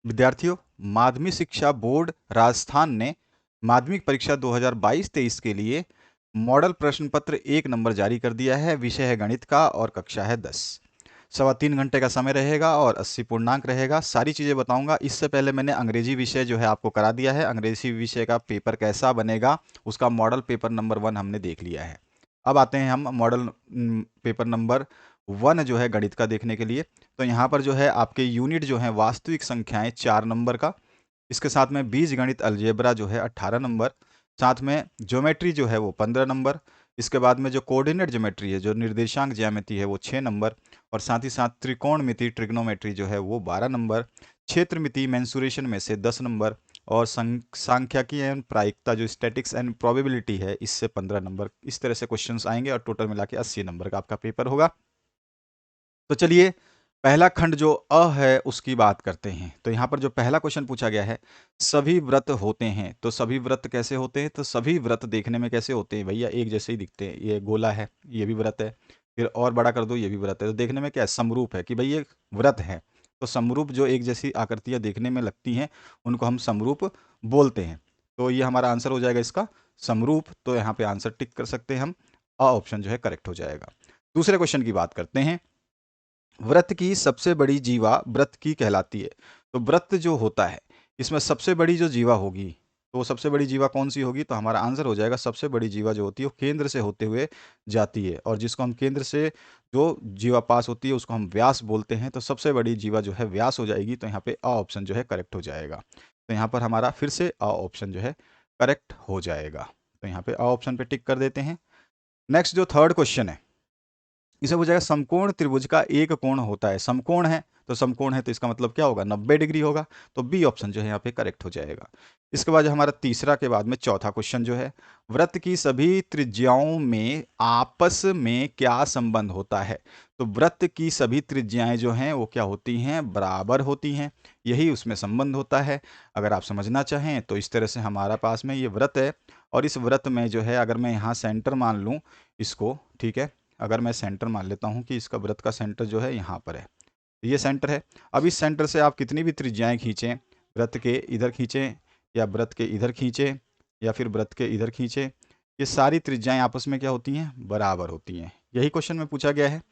विद्यार्थियों, माध्यमिक शिक्षा बोर्ड राजस्थान ने माध्यमिक परीक्षा 2022-23 के लिए मॉडल प्रश्न पत्र 1 नंबर जारी कर दिया है। विषय है गणित का और कक्षा है 10। 3.25 घंटे का समय रहेगा और 80 पूर्णांक रहेगा। सारी चीज़ें बताऊंगा। इससे पहले मैंने अंग्रेजी विषय जो है आपको करा दिया है। अंग्रेजी विषय का पेपर कैसा बनेगा, उसका मॉडल पेपर नंबर 1 हमने देख लिया है। अब आते हैं हम मॉडल पेपर नंबर 1 जो है गणित का देखने के लिए। तो यहाँ पर जो है आपके यूनिट जो है वास्तविक संख्याएं 4 नंबर का, इसके साथ में बीजगणित अलजेब्रा जो है 18 नंबर, साथ में ज्योमेट्री जो है वो 15 नंबर, इसके बाद में जो कोऑर्डिनेट ज्योमेट्री है, जो निर्देशांक ज्यामिति है, वो 6 नंबर, और साथ ही साथ त्रिकोणमिति ट्रिग्नोमेट्री जो है वो 12 नंबर, क्षेत्रमिति मेंसुरेशन में से 10 नंबर, और सांख्यिकी एवं प्रायिकता जो स्टैटिक्स एंड प्रोबेबिलिटी है, इससे 15 नंबर। इस तरह से क्वेश्चंस आएंगे और टोटल मिला के 80 नंबर का आपका पेपर होगा। तो चलिए पहला खंड जो अ है उसकी बात करते हैं। तो यहाँ पर जो पहला क्वेश्चन पूछा गया है, सभी व्रत होते हैं। तो सभी व्रत कैसे होते हैं? तो सभी व्रत देखने में कैसे होते हैं भैया? एक जैसे ही दिखते हैं। ये गोला है, ये भी व्रत है, फिर और बड़ा कर दो, ये भी व्रत है। तो देखने में क्या है? समरूप है कि भाई ये व्रत है। तो समरूप जो एक जैसी आकृतियां देखने में लगती हैं, उनको हम समरूप बोलते हैं। तो ये हमारा आंसर हो जाएगा इसका समरूप। तो यहाँ पे आंसर टिक कर सकते हैं हम। अ ऑप्शन जो है करेक्ट हो जाएगा। दूसरे क्वेश्चन की बात करते हैं। व्रत की सबसे बड़ी जीवा व्रत की कहलाती है। तो व्रत जो होता है, इसमें सबसे बड़ी जो जीवा होगी, तो सबसे बड़ी जीवा कौन सी होगी? तो हमारा आंसर हो जाएगा सबसे बड़ी जीवा जो होती है वो केंद्र से होते हुए जाती है, और जिसको हम केंद्र से जो जीवा पास होती है उसको हम व्यास बोलते हैं। तो सबसे बड़ी जीवा जो है व्यास हो जाएगी। तो यहाँ पे अ ऑप्शन जो है करेक्ट हो जाएगा। तो यहाँ पर हमारा फिर से अ ऑप्शन जो है करेक्ट हो जाएगा। तो यहाँ पे अ ऑप्शन पे टिक कर देते हैं। नेक्स्ट जो थर्ड क्वेश्चन है, इसे हो जाएगा समकोण त्रिभुज का एक कोण होता है। समकोण है, तो समकोण है तो इसका मतलब क्या होगा? 90 डिग्री होगा। तो बी ऑप्शन जो है यहाँ पे करेक्ट हो जाएगा। इसके बाद जो हमारा तीसरा के बाद में चौथा क्वेश्चन जो है, व्रत की सभी त्रिज्याओं में आपस में क्या संबंध होता है? तो व्रत की सभी त्रिज्याएं जो हैं वो क्या होती हैं? बराबर होती हैं। यही उसमें संबंध होता है। अगर आप समझना चाहें तो इस तरह से हमारा पास में ये व्रत है, और इस व्रत में जो है अगर मैं यहाँ सेंटर मान लूँ इसको, ठीक है, अगर मैं सेंटर मान लेता हूं कि इसका व्रत का सेंटर जो है यहाँ पर है, ये सेंटर है। अब इस सेंटर से आप कितनी भी त्रिज्याएं खींचें, व्रत के इधर खींचें या व्रत के इधर खींचें या फिर व्रत के इधर खींचें, ये सारी त्रिज्याएं आपस में क्या होती हैं? बराबर होती हैं। यही क्वेश्चन में पूछा गया है।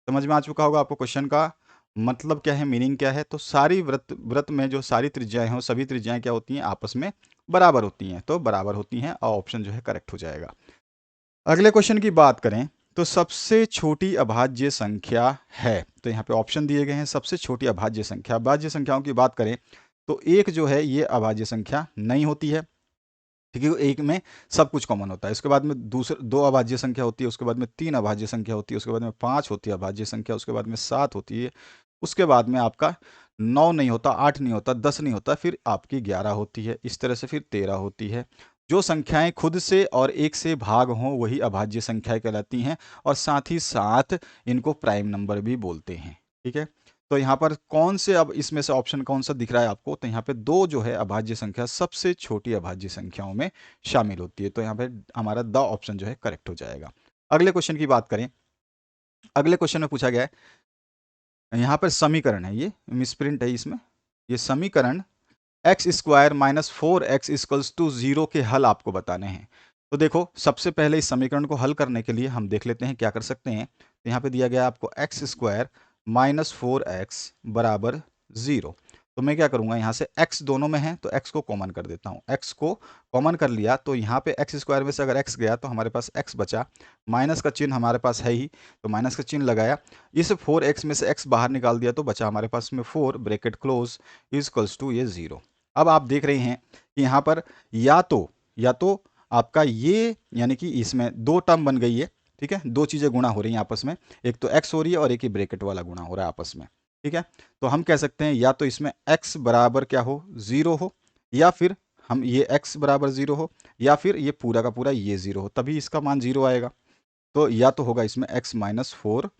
समझ में आ चुका होगा आपको क्वेश्चन का मतलब क्या है, मीनिंग क्या है। तो सारी व्रत व्रत में जो सारी त्रिज्याएं हैं, सभी त्रिज्याएं क्या होती हैं? आपस में बराबर होती हैं। तो बराबर होती हैं, ऑप्शन जो है करेक्ट हो जाएगा। अगले क्वेश्चन की बात करें तो सबसे छोटी अभाज्य संख्या है। तो यहाँ पे ऑप्शन दिए गए हैं सबसे छोटी अभाज्य संख्या। अभाज्य संख्याओं की बात करें तो एक जो है ये अभाज्य संख्या नहीं होती है, क्योंकि एक में सब कुछ कॉमन होता है। उसके बाद में दूसरे दो अभाज्य संख्या होती है, उसके बाद में 3 अभाज्य संख्या होती है, उसके बाद में 5 होती है अभाज्य संख्या, उसके बाद में 7 होती है, उसके बाद में आपका 9 नहीं होता, 8 नहीं होता, 10 नहीं होता, फिर आपकी 11 होती है, इस तरह से फिर 13 होती है। जो संख्याएं खुद से और एक से भाग हों वही अभाज्य संख्याएं कहलाती हैं, और साथ ही साथ इनको प्राइम नंबर भी बोलते हैं। ठीक है, तो यहाँ पर कौन से, अब इसमें से ऑप्शन कौन सा दिख रहा है आपको? तो यहाँ पे 2 जो है अभाज्य संख्या सबसे छोटी अभाज्य संख्याओं में शामिल होती है। तो यहाँ पे हमारा द ऑप्शन जो है करेक्ट हो जाएगा। अगले क्वेश्चन की बात करें। अगले क्वेश्चन में पूछा गया है, यहाँ पर समीकरण है, ये मिसप्रिंट है इसमें, ये समीकरण x square minus 4x equals to 0 के हल आपको बताने हैं। तो देखो सबसे पहले इस समीकरण को हल करने के लिए हम देख लेते हैं क्या कर सकते हैं। तो यहाँ पे दिया गया आपको एक्स स्क्वायर माइनस 4x बराबर 0। तो मैं क्या करूँगा, यहाँ से x दोनों में है तो x को कॉमन कर देता हूँ। x को कॉमन कर लिया तो यहाँ पे एक्स स्क्वायर में से अगर x गया तो हमारे पास x बचा, माइनस का चिन्ह हमारे पास है ही तो माइनस का चिन्ह लगाया। इस 4x में से x बाहर निकाल दिया तो बचा हमारे पास में 4 ब्रैकेट क्लोज इक्वल्स टू ये 0। अब आप देख रहे हैं कि यहाँ पर या तो आपका ये, यानी कि इसमें 2 टर्म बन गई है। ठीक है, 2 चीज़ें गुणा हो रही हैं आपस में, एक तो x हो रही है और एक ही ब्रैकेट वाला गुणा हो रहा है आपस में। ठीक है, तो हम कह सकते हैं या तो इसमें x बराबर क्या हो? 0 हो, या फिर हम ये x बराबर 0 हो, या फिर ये पूरा का पूरा ये 0 हो, तभी इसका मान 0 आएगा। तो या तो होगा इसमें x माइनस 4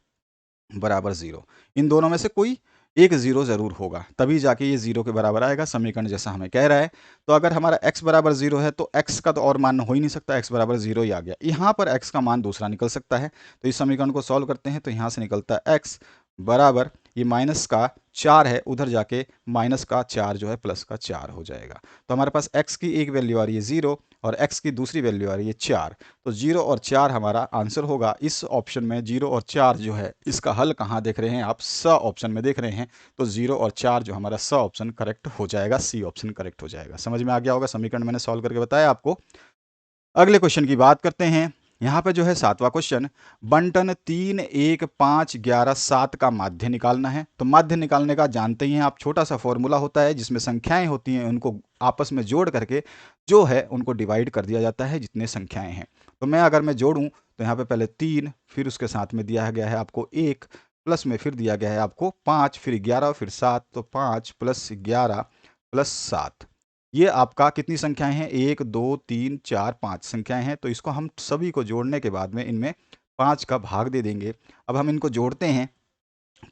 बराबर 0। इन दोनों में से कोई एक 0 जरूर होगा, तभी जाके ये 0 के बराबर आएगा समीकरण जैसा हमें कह रहा है। तो अगर हमारा x बराबर 0 है तो x का तो और मान हो ही नहीं सकता, x बराबर 0 ही आ गया। यहाँ पर x का मान दूसरा निकल सकता है। तो इस समीकरण को सॉल्व करते हैं तो यहाँ से निकलता है x बराबर ये माइनस का 4 है, उधर जाके माइनस का 4 जो है प्लस का 4 हो जाएगा। तो हमारे पास x की एक वैल्यू आ रही है 0 और x की दूसरी वैल्यू आ रही है 4। तो 0 और 4 हमारा आंसर होगा। इस ऑप्शन में 0 और 4 जो है इसका हल कहाँ देख रहे हैं आप? स ऑप्शन में देख रहे हैं। तो 0 और 4 जो हमारा स ऑप्शन करेक्ट हो जाएगा, सी ऑप्शन करेक्ट हो जाएगा। समझ में आ गया होगा, समीकरण मैंने सॉल्व करके बताया आपको। अगले क्वेश्चन की बात करते हैं। यहाँ पे जो है 7वां क्वेश्चन, बंटन 3, 1, 5, 11, 7 का माध्य निकालना है। तो माध्य निकालने का जानते ही हैं आप, छोटा सा फॉर्मूला होता है जिसमें संख्याएं होती हैं, उनको आपस में जोड़ करके जो है उनको डिवाइड कर दिया जाता है जितने संख्याएं हैं। तो अगर मैं जोड़ूं तो यहाँ पे पहले 3, फिर उसके साथ में दिया गया है आपको 1, प्लस में फिर दिया गया है आपको 5, फिर 11, फिर 7। तो 5 + 11 + 7, ये आपका कितनी संख्याएं हैं? 1, 2, 3, 4, 5 संख्याएं हैं। तो इसको हम सभी को जोड़ने के बाद में इनमें 5 का भाग दे देंगे। अब हम इनको जोड़ते हैं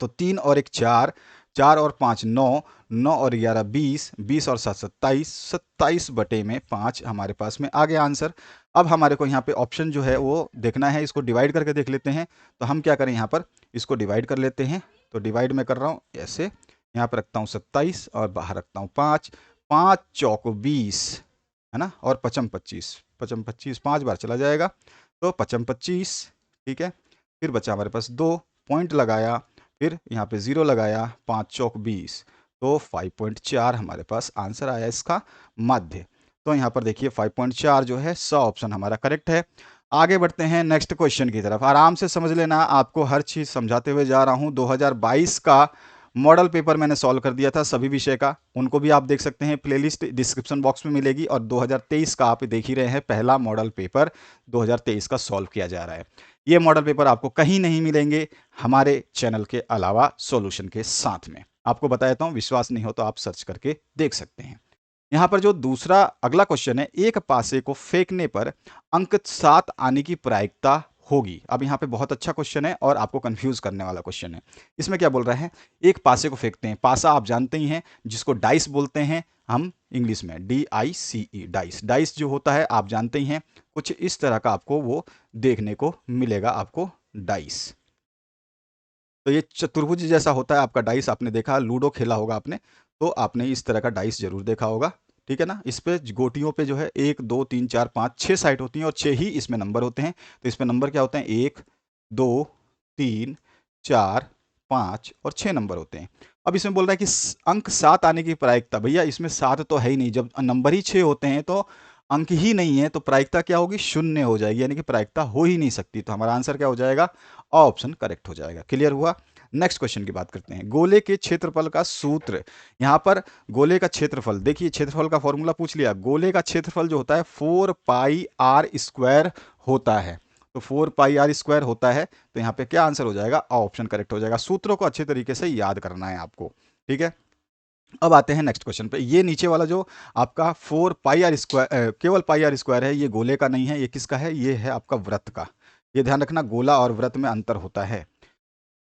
तो 3 और 1 4, 4 और 5 9, 9 और 11 20, 20 और 7 27, 27 बटे में 5 हमारे पास में आ गया आंसर। अब हमारे को यहाँ पे ऑप्शन जो है वो देखना है, इसको डिवाइड करके देख लेते हैं। तो हम क्या करें, यहाँ पर इसको डिवाइड कर लेते हैं। तो डिवाइड में कर रहा हूँ ऐसे, यहाँ पर रखता हूँ 27 और बाहर रखता हूँ 5, 5 चौक 20 है ना, और पचम 25, पचम 25 5 बार चला जाएगा तो पचम 25। ठीक है, फिर बचा हमारे पास 2, पॉइंट लगाया, फिर यहाँ पे 0 लगाया, 5 चौक 20, तो 5.4 हमारे पास आंसर आया इसका माध्य। तो यहाँ पर देखिए 5.4 जो है स ऑप्शन हमारा करेक्ट है। आगे बढ़ते हैं नेक्स्ट क्वेश्चन की तरफ। आराम से समझ लेना, आपको हर चीज़ समझाते हुए जा रहा हूँ। 2022 का मॉडल पेपर मैंने सॉल्व कर दिया था सभी विषय का, उनको भी आप देख सकते हैं, प्लेलिस्ट डिस्क्रिप्शन बॉक्स में मिलेगी। और 2023 का आप देख ही रहे हैं, पहला मॉडल पेपर 2023 का सॉल्व किया जा रहा है। ये मॉडल पेपर आपको कहीं नहीं मिलेंगे हमारे चैनल के अलावा सॉल्यूशन के साथ में। आपको बताता हूँ, विश्वास नहीं हो तो आप सर्च करके देख सकते हैं। यहाँ पर जो दूसरा अगला क्वेश्चन है, एक पासे को फेंकने पर अंक 7 आने की प्रायिकता होगी। अब यहाँ पे बहुत अच्छा क्वेश्चन है और आपको कंफ्यूज करने वाला क्वेश्चन है। इसमें क्या बोल रहे हैं, एक पासे को फेंकते हैं, पासा आप जानते ही हैं जिसको डाइस बोलते हैं हम इंग्लिश में, DICE, डाइस। डाइस जो होता है आप जानते ही हैं, कुछ इस तरह का आपको वो देखने को मिलेगा आपको डाइस। तो ये चतुर्भुज जैसा होता है आपका डाइस, आपने देखा, लूडो खेला होगा आपने, तो आपने इस तरह का डाइस जरूर देखा होगा। ठीक है ना, इस पे गोटियों पे जो है 1 2 3 4 5 6 साइड होती हैं और 6 ही इसमें नंबर होते हैं। तो इसमें नंबर क्या होते हैं, 1 2 3 4 5 और 6 नंबर होते हैं। अब इसमें बोल रहा है कि अंक 7 आने की प्रायिकता। भैया इसमें 7 तो है ही नहीं, जब नंबर ही 6 होते हैं तो अंक ही नहीं है, तो प्रायिकता क्या होगी, 0 हो जाएगी, यानी कि प्रायिकता हो ही नहीं सकती। तो हमारा आंसर क्या हो जाएगा, ऑप्शन करेक्ट हो जाएगा। क्लियर हुआ। नेक्स्ट क्वेश्चन की बात करते हैं। गोले के क्षेत्रफल का सूत्र। यहाँ पर गोले का क्षेत्रफल देखिए, क्षेत्रफल का फॉर्मूला पूछ लिया। गोले का क्षेत्रफल जो होता है 4πr² होता है। तो 4πr² होता है, तो यहाँ पे क्या आंसर हो जाएगा, ऑप्शन करेक्ट हो जाएगा। सूत्रों को अच्छे तरीके से याद करना है आपको। ठीक है, अब आते हैं नेक्स्ट क्वेश्चन पे। ये नीचे वाला जो आपका 4πr², केवल πr² है, ये गोले का नहीं है। ये किसका है, ये है आपका वृत्त का। ये ध्यान रखना, गोला और वृत्त में अंतर होता है।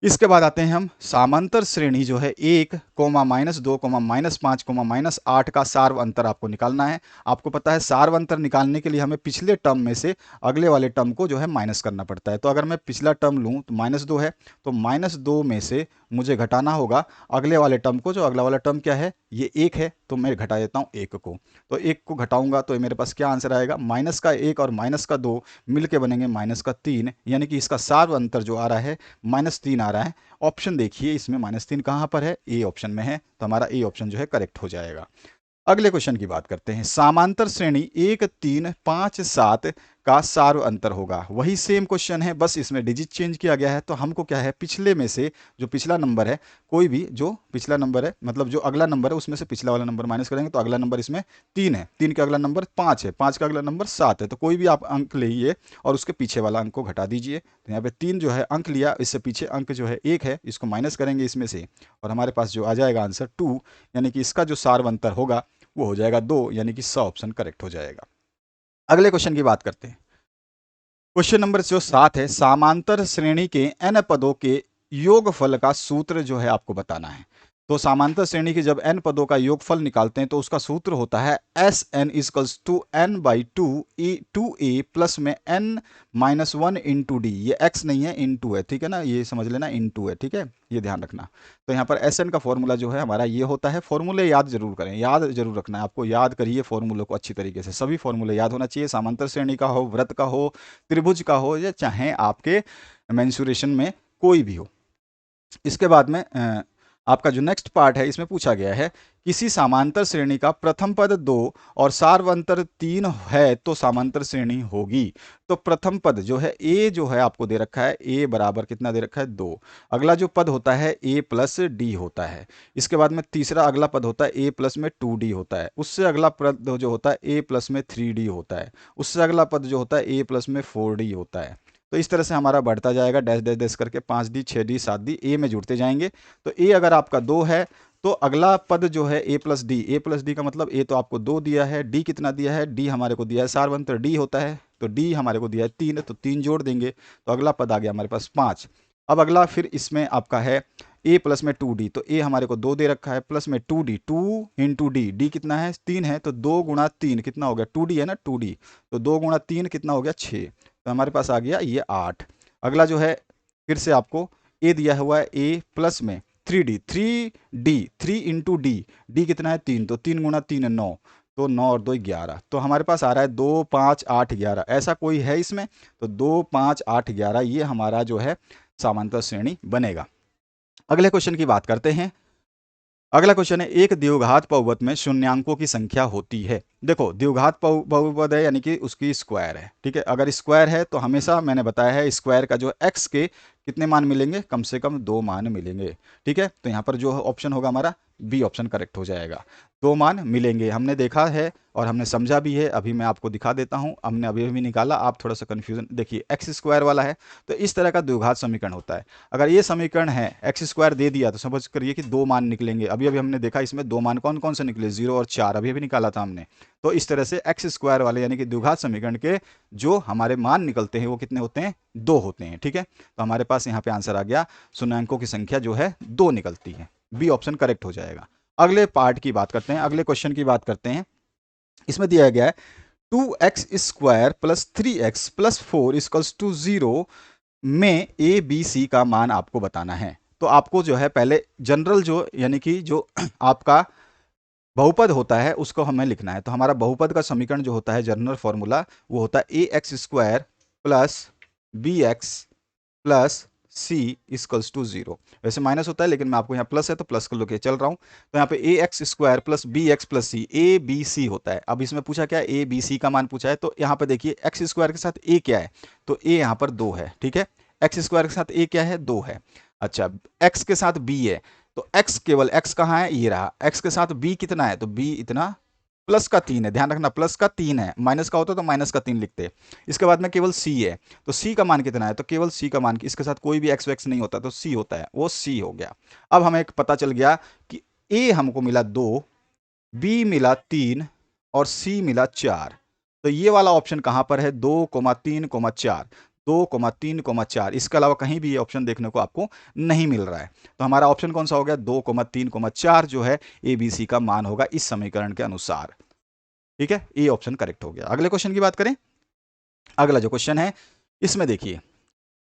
इसके बाद आते हैं हम समांतर श्रेणी जो है 1, -2, -5, -8 का सार्व अंतर आपको निकालना है। आपको पता है सार्व अंतर निकालने के लिए हमें पिछले टर्म में से अगले वाले टर्म को जो है माइनस करना पड़ता है। तो अगर मैं पिछला टर्म लूँ तो -2 है, तो -2 में से मुझे घटाना होगा अगले वाले टर्म को। जो अगला वाला टर्म क्या है, ये 1 है, तो मैं घटा देता हूँ 1 को। तो 1 को घटाऊंगा तो मेरे पास क्या आंसर आएगा, -1 और -2 मिलके बनेंगे -3, यानी कि इसका सार्व अंतर जो आ रहा है -3 आ रहा है। ऑप्शन देखिए, इसमें -3 कहाँ पर है, ए ऑप्शन में है, तो हमारा ए ऑप्शन जो है करेक्ट हो जाएगा। अगले क्वेश्चन की बात करते हैं। समांतर श्रेणी 1 3 5 7 का सार्व अंतर होगा। वही सेम क्वेश्चन है, बस इसमें डिजिट चेंज किया गया है। तो हमको क्या है, पिछले में से जो पिछला नंबर है, कोई भी जो पिछला नंबर है, मतलब जो अगला नंबर है उसमें से पिछला वाला नंबर माइनस करेंगे। तो अगला नंबर इसमें 3 है, 3 का अगला नंबर 5 है, 5 का अगला नंबर 7 है। तो कोई भी आप अंक लीजिए और उसके पीछे वाला अंक को घटा दीजिए। तो यहाँ पे 3 जो है अंक लिया, इससे पीछे अंक जो है 1 है, इसको माइनस करेंगे इसमें से, और हमारे पास जो आ जाएगा आंसर 2, यानी कि इसका जो सार्व अंतर होगा वो हो जाएगा 2, यानी कि 100 ऑप्शन करेक्ट हो जाएगा। अगले क्वेश्चन की बात करते हैं। क्वेश्चन नंबर जो 7 है, समांतर श्रेणी के n पदों के योगफल का सूत्र जो है आपको बताना है। तो समांतर श्रेणी की जब n पदों का योगफल निकालते हैं तो उसका सूत्र होता है S n equals to n by two a plus में n minus one into d. ये x नहीं है, इंटू है, ठीक है ना, ये समझ लेना इंटू है, ठीक है, ये ध्यान रखना। तो यहाँ पर एस एन का फॉर्मूला जो है हमारा ये होता है। फॉर्मूले याद जरूर करें, याद जरूर रखना है आपको, याद करिए फॉर्मूलों को अच्छी तरीके से, सभी फॉर्मूले याद होना चाहिए, समांतर श्रेणी का हो, वृत्त का हो, त्रिभुज का हो, या चाहे आपके मेंसुरेशन में कोई भी हो। इसके बाद में आपका जो नेक्स्ट पार्ट है इसमें पूछा गया है किसी समांतर श्रेणी का प्रथम पद 2 और सार्वंतर 3 है तो समांतर श्रेणी होगी। तो प्रथम पद जो है a जो है आपको दे रखा है, a बराबर कितना दे रखा है 2। अगला जो पद होता है a प्लस डी होता है। इसके बाद में तीसरा अगला पद होता है a प्लस में 2d होता है। उससे अगला पद जो होता है a प्लस में 3d होता है। उससे अगला पद जो होता है a प्लस में 4d होता है। तो इस तरह से हमारा बढ़ता जाएगा डैश डैश डैश करके 5d 6d 7d ए में जुड़ते जाएंगे। तो ए अगर आपका 2 है तो अगला पद जो है ए प्लस डी का मतलब ए तो आपको 2 दिया है, डी कितना दिया है, डी हमारे को दिया है सार्वंतर डी होता है, तो डी हमारे को दिया है 3, तो 3 जोड़ देंगे तो अगला पद आ गया हमारे पास 5। अब अगला फिर इसमें आपका है ए प्लस में 2d, तो ए हमारे को 2 दे रखा है प्लस में 2d, 2 इंटू डी, डी कितना है 3 है, तो 2 गुणा 3 कितना हो गया 2d है ना 2d, तो 2 गुणा 3 कितना हो गया 6, तो हमारे पास आ गया ये 8। अगला जो है फिर से आपको ए दिया हुआ है ए प्लस में 3 इंटू डी, डी कितना है 3, तो 3 गुणा 3 है 9, तो 9 और 2 11, तो हमारे पास आ रहा है 2 5 8 11। ऐसा कोई है इसमें, तो 2 5 8 11 ये हमारा जो है समांतर श्रेणी बनेगा। अगले क्वेश्चन की बात करते हैं। अगला क्वेश्चन है एक द्विघात बहुपद में शून्यांकों की संख्या होती है। देखो द्विघात बहुपद है यानी कि उसकी स्क्वायर है, ठीक है। अगर स्क्वायर है तो हमेशा मैंने बताया है स्क्वायर का जो x के कितने मान मिलेंगे, कम से कम 2 मान मिलेंगे, ठीक है। तो यहाँ पर जो ऑप्शन होगा हमारा बी ऑप्शन करेक्ट हो जाएगा, 2 मान मिलेंगे, हमने देखा है और हमने समझा भी है। अभी मैं आपको दिखा देता हूँ, हमने अभी भी निकाला, आप थोड़ा सा कन्फ्यूजन देखिए, एक्स स्क्वायर वाला है तो इस तरह का द्विघात समीकरण होता है। अगर ये समीकरण है एक्स स्क्वायर दे दिया तो समझ करिए कि 2 मान निकलेंगे। अभी अभी हमने देखा इसमें 2 मान कौन कौन से निकले, 0 और 4, अभी अभी निकाला था हमने। तो इस तरह से एक्स स्क्वायर वाले यानी कि द्विघात समीकरण के जो हमारे मान निकलते हैं वो कितने होते हैं, 2 होते हैं, ठीक है। तो हमारे पास यहाँ पे आंसर आ गया शून्यांकों की संख्या जो है 2 निकलती है, बी ऑप्शन करेक्ट हो जाएगा। अगले पार्ट की बात करते हैं, अगले क्वेश्चन की बात करते हैं। इसमें दिया गया है 2x square plus 3x plus 4 equals to 0 में ए बी सी का मान आपको बताना है। तो आपको जो है पहले जनरल जो यानी कि जो आपका बहुपद होता है उसको हमें लिखना है। तो हमारा बहुपद का समीकरण जो होता है जनरल फॉर्मूला वो होता है a x square plus b x plus c equals to 0। वैसे माइनस होता है लेकिन मैं आपको यहाँ प्लस है तो प्लस को लेके चल रहा हूँ। तो यहाँ पे a x square plus b x plus c, a b c होता है। अब इसमें पूछा क्या, ए बी सी का मान पूछा है। तो यहाँ पे देखिए एक्स स्क्वायर के साथ ए क्या है, तो ए यहाँ पर 2 है, ठीक है। एक्स स्क्वायर के साथ ए क्या है, 2 है। अच्छा एक्स के साथ बी है, तो एक्स केवल एक्स कहाँ है, ये रहा। एक्स के साथ बी कितना है, तो बी इतना प्लस का 3 है, ध्यान रखना प्लस का 3 है, माइनस का होता तो माइनस का 3 लिखते। इसके बाद में केवल सी है, तो सी का मान कितना है, तो केवल सी का मान, इसके साथ कोई भी एक्स वैक्स नहीं होता तो सी होता है, वो सी हो गया। अब हमें पता चल गया कि ए हमको मिला 2, बी मिला 3 और सी मिला 4। तो ये वाला ऑप्शन कहाँ पर है, 2,3,4, 2,3,4। इसके अलावा कहीं भी ये ऑप्शन देखने को आपको नहीं मिल रहा है। तो हमारा ऑप्शन कौन सा हो गया, 2,3,4 जो है ए बी सी का मान होगा इस समीकरण के अनुसार, ठीक है। ए ऑप्शन करेक्ट हो गया। अगले क्वेश्चन की बात करें। अगला जो क्वेश्चन है इसमें देखिए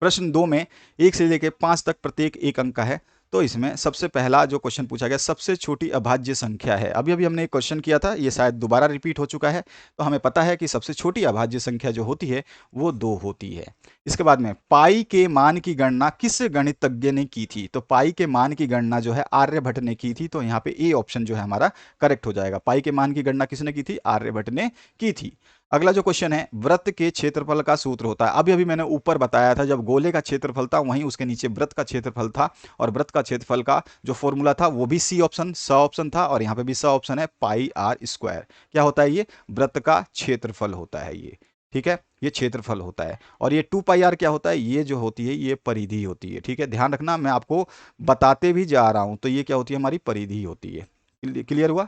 प्रश्न 2 में 1 से लेकर 5 तक प्रत्येक एक अंक का है। तो इसमें सबसे पहला जो क्वेश्चन पूछा गया सबसे छोटी अभाज्य संख्या है। अभी अभी हमने एक क्वेश्चन किया था, ये शायद दोबारा रिपीट हो चुका है। तो हमें पता है कि सबसे छोटी अभाज्य संख्या जो होती है वो 2 होती है। इसके बाद में पाई के मान की गणना किस गणितज्ञ ने की थी, तो पाई के मान की गणना जो है आर्यभट्ट ने की थी। तो यहाँ पे ए ऑप्शन जो है हमारा करेक्ट हो जाएगा। पाई के मान की गणना किसने की थी, आर्यभट्ट ने की थी। अगला जो क्वेश्चन है वृत्त के क्षेत्रफल का सूत्र होता है। अभी अभी मैंने ऊपर बताया था जब गोले का क्षेत्रफल था वहीं उसके नीचे वृत्त का क्षेत्रफल था, और वृत्त का क्षेत्रफल का जो फॉर्मूला था वो भी सी ऑप्शन स ऑप्शन था, और यहाँ पे भी स ऑप्शन है, पाई आर स्क्वायर। क्या होता है, ये वृत्त का क्षेत्रफल होता है ये, ठीक है, ये क्षेत्रफल होता है। और ये 2 पाई आर क्या होता है, ये जो होती है ये परिधि होती है, ठीक है। ध्यान रखना मैं आपको बताते भी जा रहा हूं, तो ये क्या होती है, हमारी परिधि होती है। क्लियर हुआ।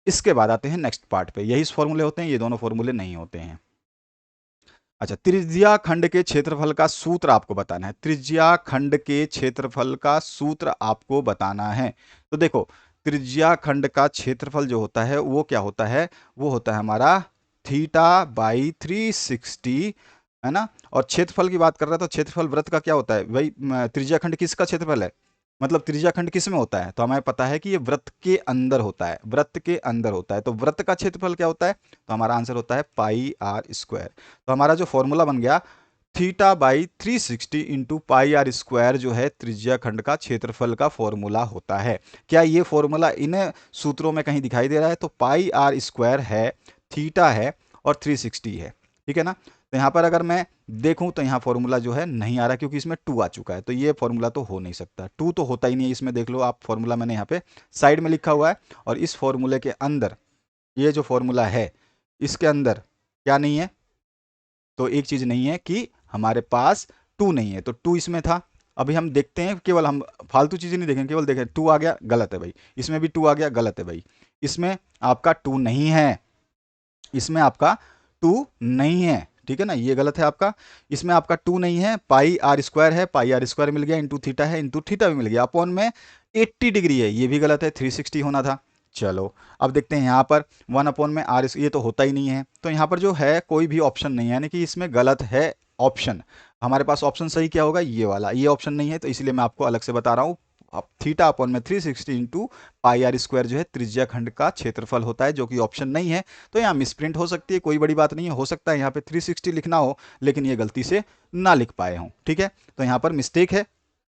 इसके बाद आते हैं नेक्स्ट पार्ट पे, यही फॉर्मूले होते हैं, ये दोनों फॉर्मूले नहीं होते हैं। अच्छा, त्रिज्या खंड के क्षेत्रफल का सूत्र आपको बताना है। त्रिज्या खंड के क्षेत्रफल का सूत्र आपको बताना है। तो देखो, त्रिज्या खंड का क्षेत्रफल जो होता है वो क्या होता है, वो होता है हमारा थीटा बाई 360, है ना। और क्षेत्रफल की बात कर रहा था, तो क्षेत्रफल वृत्त का क्या होता है भाई, त्रिज्या खंड किसका क्षेत्रफल है, मतलब त्रिज्या खंड किस में होता है, तो हमें पता है कि ये वृत्त के अंदर होता है, वृत्त के अंदर होता है। तो वृत्त का क्षेत्रफल क्या होता है, तो हमारा आंसर होता है पाई आर स्क्वायर। तो हमारा जो फॉर्मूला बन गया theta by 360 into pi r square, जो है त्रिज्या खंड का क्षेत्रफल का फॉर्मूला होता है। क्या ये फॉर्मूला इन सूत्रों में कहीं दिखाई दे रहा है, तो पाई आर स्क्वायर है, थीटा है और 360 है, ठीक है ना। तो यहाँ पर अगर मैं देखूं तो यहाँ फॉर्मूला जो है नहीं आ रहा, क्योंकि इसमें 2 आ चुका है, तो ये फॉर्मूला तो हो नहीं सकता, 2 तो होता ही नहीं है इसमें। देख लो आप, फॉर्मूला मैंने यहाँ पे साइड में लिखा हुआ है, और इस फॉर्मूले के अंदर, ये जो फॉर्मूला है इसके अंदर क्या नहीं है, तो एक चीज नहीं है कि हमारे पास 2 नहीं है, तो 2 इसमें था। अभी हम देखते हैं, केवल हम फालतू चीजें नहीं देखेंगे, केवल देखें 2 आ गया गलत है भाई, इसमें भी 2 आ गया गलत है भाई, इसमें आपका 2 नहीं है, इसमें आपका 2 नहीं है, ठीक है ना, ये गलत है आपका। इसमें आपका 2 नहीं है, पाई आर स्क्वायर है, पाई आर स्क्वायर मिल गया, इंटू थीटा है, इंटू थीटा भी मिल गया, अपॉन में 80 डिग्री है, ये भी गलत है, 360 होना था। चलो अब देखते हैं यहाँ पर 1 अपॉन में आर, ये तो होता ही नहीं है, तो यहाँ पर जो है कोई भी ऑप्शन नहीं है, यानी कि इसमें गलत है ऑप्शन। हमारे पास ऑप्शन सही क्या होगा, ये वाला, ये ऑप्शन नहीं है, तो इसलिए मैं आपको अलग से बता रहा हूँ। अब थीटा अपॉन में 360 इंटू पाई आर स्क्वायर जो है त्रिज्या खंड का क्षेत्रफल होता है, जो कि ऑप्शन नहीं है। तो यहाँ मिसप्रिंट हो सकती है, कोई बड़ी बात नहीं है, हो सकता है यहाँ पे 360 लिखना हो, लेकिन ये गलती से ना लिख पाए हों, ठीक है, तो यहाँ पर मिस्टेक है।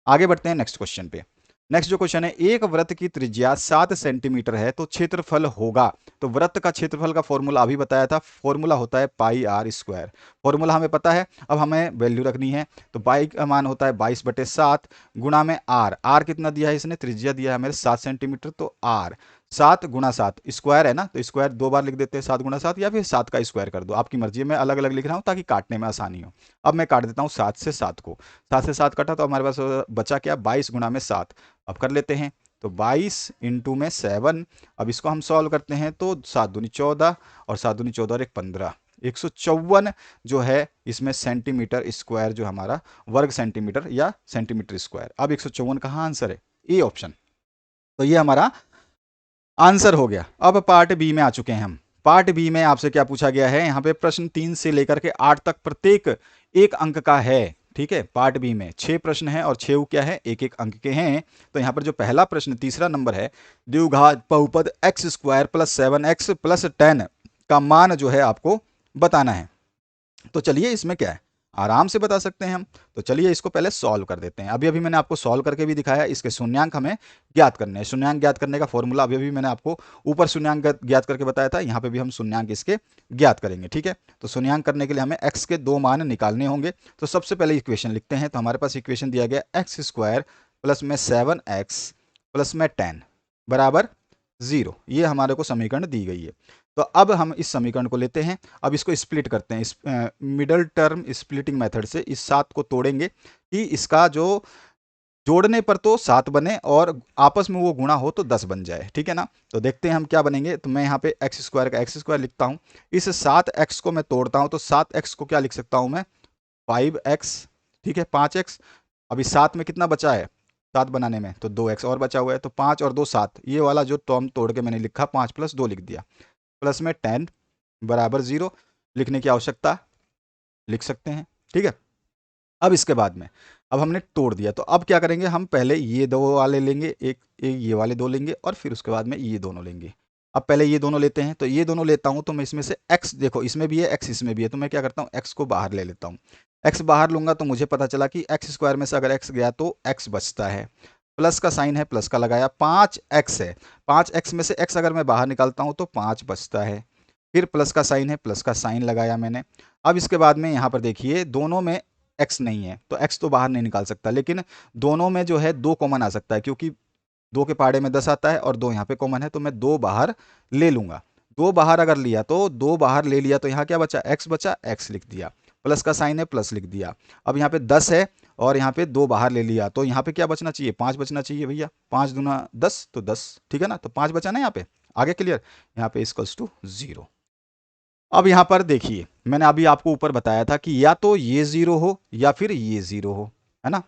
आगे बढ़ते हैं नेक्स्ट क्वेश्चन पे। नेक्स्ट जो क्वेश्चन है, एक वृत्त की त्रिज्या 7 सेंटीमीटर है तो क्षेत्रफल होगा। तो वृत्त का क्षेत्रफल का फॉर्मूला अभी बताया था, फॉर्मूला होता है पाई आर स्क्वायर। फॉर्मूला हमें पता है, अब हमें वैल्यू रखनी है। तो पाई का मान होता है 22/7 गुणा में आर, आर कितना दिया है इसने, त्रिज्या दिया है मेरे 7 सेंटीमीटर, तो आर 7 गुणा 7 स्क्वायर है ना, तो स्क्वायर 2 बार लिख देते हैं, 7 गुणा 7, या फिर 7 का स्क्वायर कर दो, आपकी मर्जी है, मैं अलग अलग लिख रहा हूँ ताकि काटने में आसानी हो। अब मैं काट देता हूँ 7 से 7 को, 7 से 7 कटा तो हमारे पास बचा क्या, 22 गुणा में 7। अब कर लेते हैं, तो 22 इंटू में 7। अब इसको हम सॉल्व करते हैं, तो 7 दूनी 14 और 7 दूनी 14 और 1 15, 154 जो है इसमें सेंटीमीटर स्क्वायर, जो हमारा वर्ग सेंटीमीटर या सेंटीमीटर स्क्वायर। अब 154 कहाँ आंसर है, ए ऑप्शन। तो ये हमारा आंसर हो गया। अब पार्ट बी में आ चुके हैं हम। पार्ट बी में आपसे क्या पूछा गया है, यहाँ पे प्रश्न 3 से लेकर के 8 तक प्रत्येक 1 अंक का है, ठीक है। पार्ट बी में 6 प्रश्न हैं और 6 क्या है, 1-1 अंक के हैं। तो यहाँ पर जो पहला प्रश्न तीसरा नंबर है, द्विघात बहुपद x square plus 7x plus 10 का मान जो है आपको बताना है। तो चलिए इसमें क्या है, आराम से बता सकते हैं हम। तो चलिए इसको पहले सॉल्व कर देते हैं। अभी अभी मैंने आपको सॉल्व करके भी दिखाया, इसके शून्यांक हमें ज्ञात करने हैं। शून्यांक ज्ञात करने का फॉर्मूला अभी अभी मैंने आपको ऊपर शून्यांक ज्ञात करके बताया था, यहाँ पे भी हम शून्यांक इसके ज्ञात करेंगे, ठीक है। तो शून्यांक करने के लिए हमें एक्स के 2 मान निकालने होंगे। तो सबसे पहले इक्वेशन लिखते हैं। तो हमारे पास इक्वेशन दिया गया एक्स स्क्वायर प्लस में 7x प्लस में 10 बराबर 0, ये हमारे को समीकरण दी गई है। तो अब हम इस समीकरण को लेते हैं, अब इसको स्प्लिट करते हैं, इस मिडल टर्म स्प्लिटिंग मेथड से इस 7 को तोड़ेंगे कि इसका जो जोड़ने पर तो 7 बने और आपस में वो गुणा हो तो 10 बन जाए, ठीक है ना। तो देखते हैं हम क्या बनेंगे। तो मैं यहाँ पे एक्स स्क्वायर का एक्स स्क्वायर लिखता हूँ, इस 7x को मैं तोड़ता हूँ, तो 7x को क्या लिख सकता हूँ मैं, 5x, ठीक है, 5x। अभी 7 में कितना बचा है, 7 बनाने में तो 2x और बचा हुआ है, तो 5 और 2 7, ये वाला जो टर्म तोड़ के मैंने लिखा 5 + 2 लिख दिया, प्लस में 10 बराबर 0, लिखने की आवश्यकता लिख सकते हैं, ठीक है। अब इसके बाद में, अब हमने तोड़ दिया, तो अब क्या करेंगे, हम पहले ये 2 वाले लेंगे, एक एक ये वाले 2 लेंगे, और फिर उसके बाद में ये दोनों लेंगे। अब पहले ये दोनों लेते हैं, तो ये दोनों लेता हूं, तो मैं इसमें से x, देखो इसमें भी है x, इसमें भी है, तो मैं क्या करता हूँ, x को बाहर ले लेता हूँ। x बाहर लूंगा तो मुझे पता चला कि एक्स स्क्वायर में से अगर x गया तो x बचता है, प्लस का साइन है, प्लस का लगाया, 5x है, 5x में से x अगर मैं बाहर निकालता हूं तो 5 बचता है, फिर प्लस का साइन है, प्लस का साइन लगाया मैंने। अब इसके बाद में यहाँ पर देखिए, दोनों में x नहीं है तो x तो बाहर नहीं निकाल सकता, लेकिन दोनों में जो है 2 कॉमन आ सकता है, क्योंकि 2 के पहाड़े में 10 आता है और 2 यहाँ पे कॉमन है, तो मैं 2 बाहर ले लूंगा। 2 बाहर अगर लिया तो 2 बाहर ले लिया, तो यहाँ क्या बचा, x बचा, x लिख दिया, प्लस का साइन है, प्लस लिख दिया। अब यहाँ पे 10 है और यहाँ पे 2 बाहर ले लिया, तो यहाँ पे क्या बचना चाहिए, 5 बचना चाहिए भैया, 5 दूना 10 तो 10, ठीक है ना, तो 5 बचा ना यहाँ पे। आगे क्लियर, यहाँ पे इक्वल्स टू 0। अब यहाँ पर देखिए, मैंने अभी आपको ऊपर बताया था कि या तो ये जीरो हो या फिर ये जीरो हो, है ना।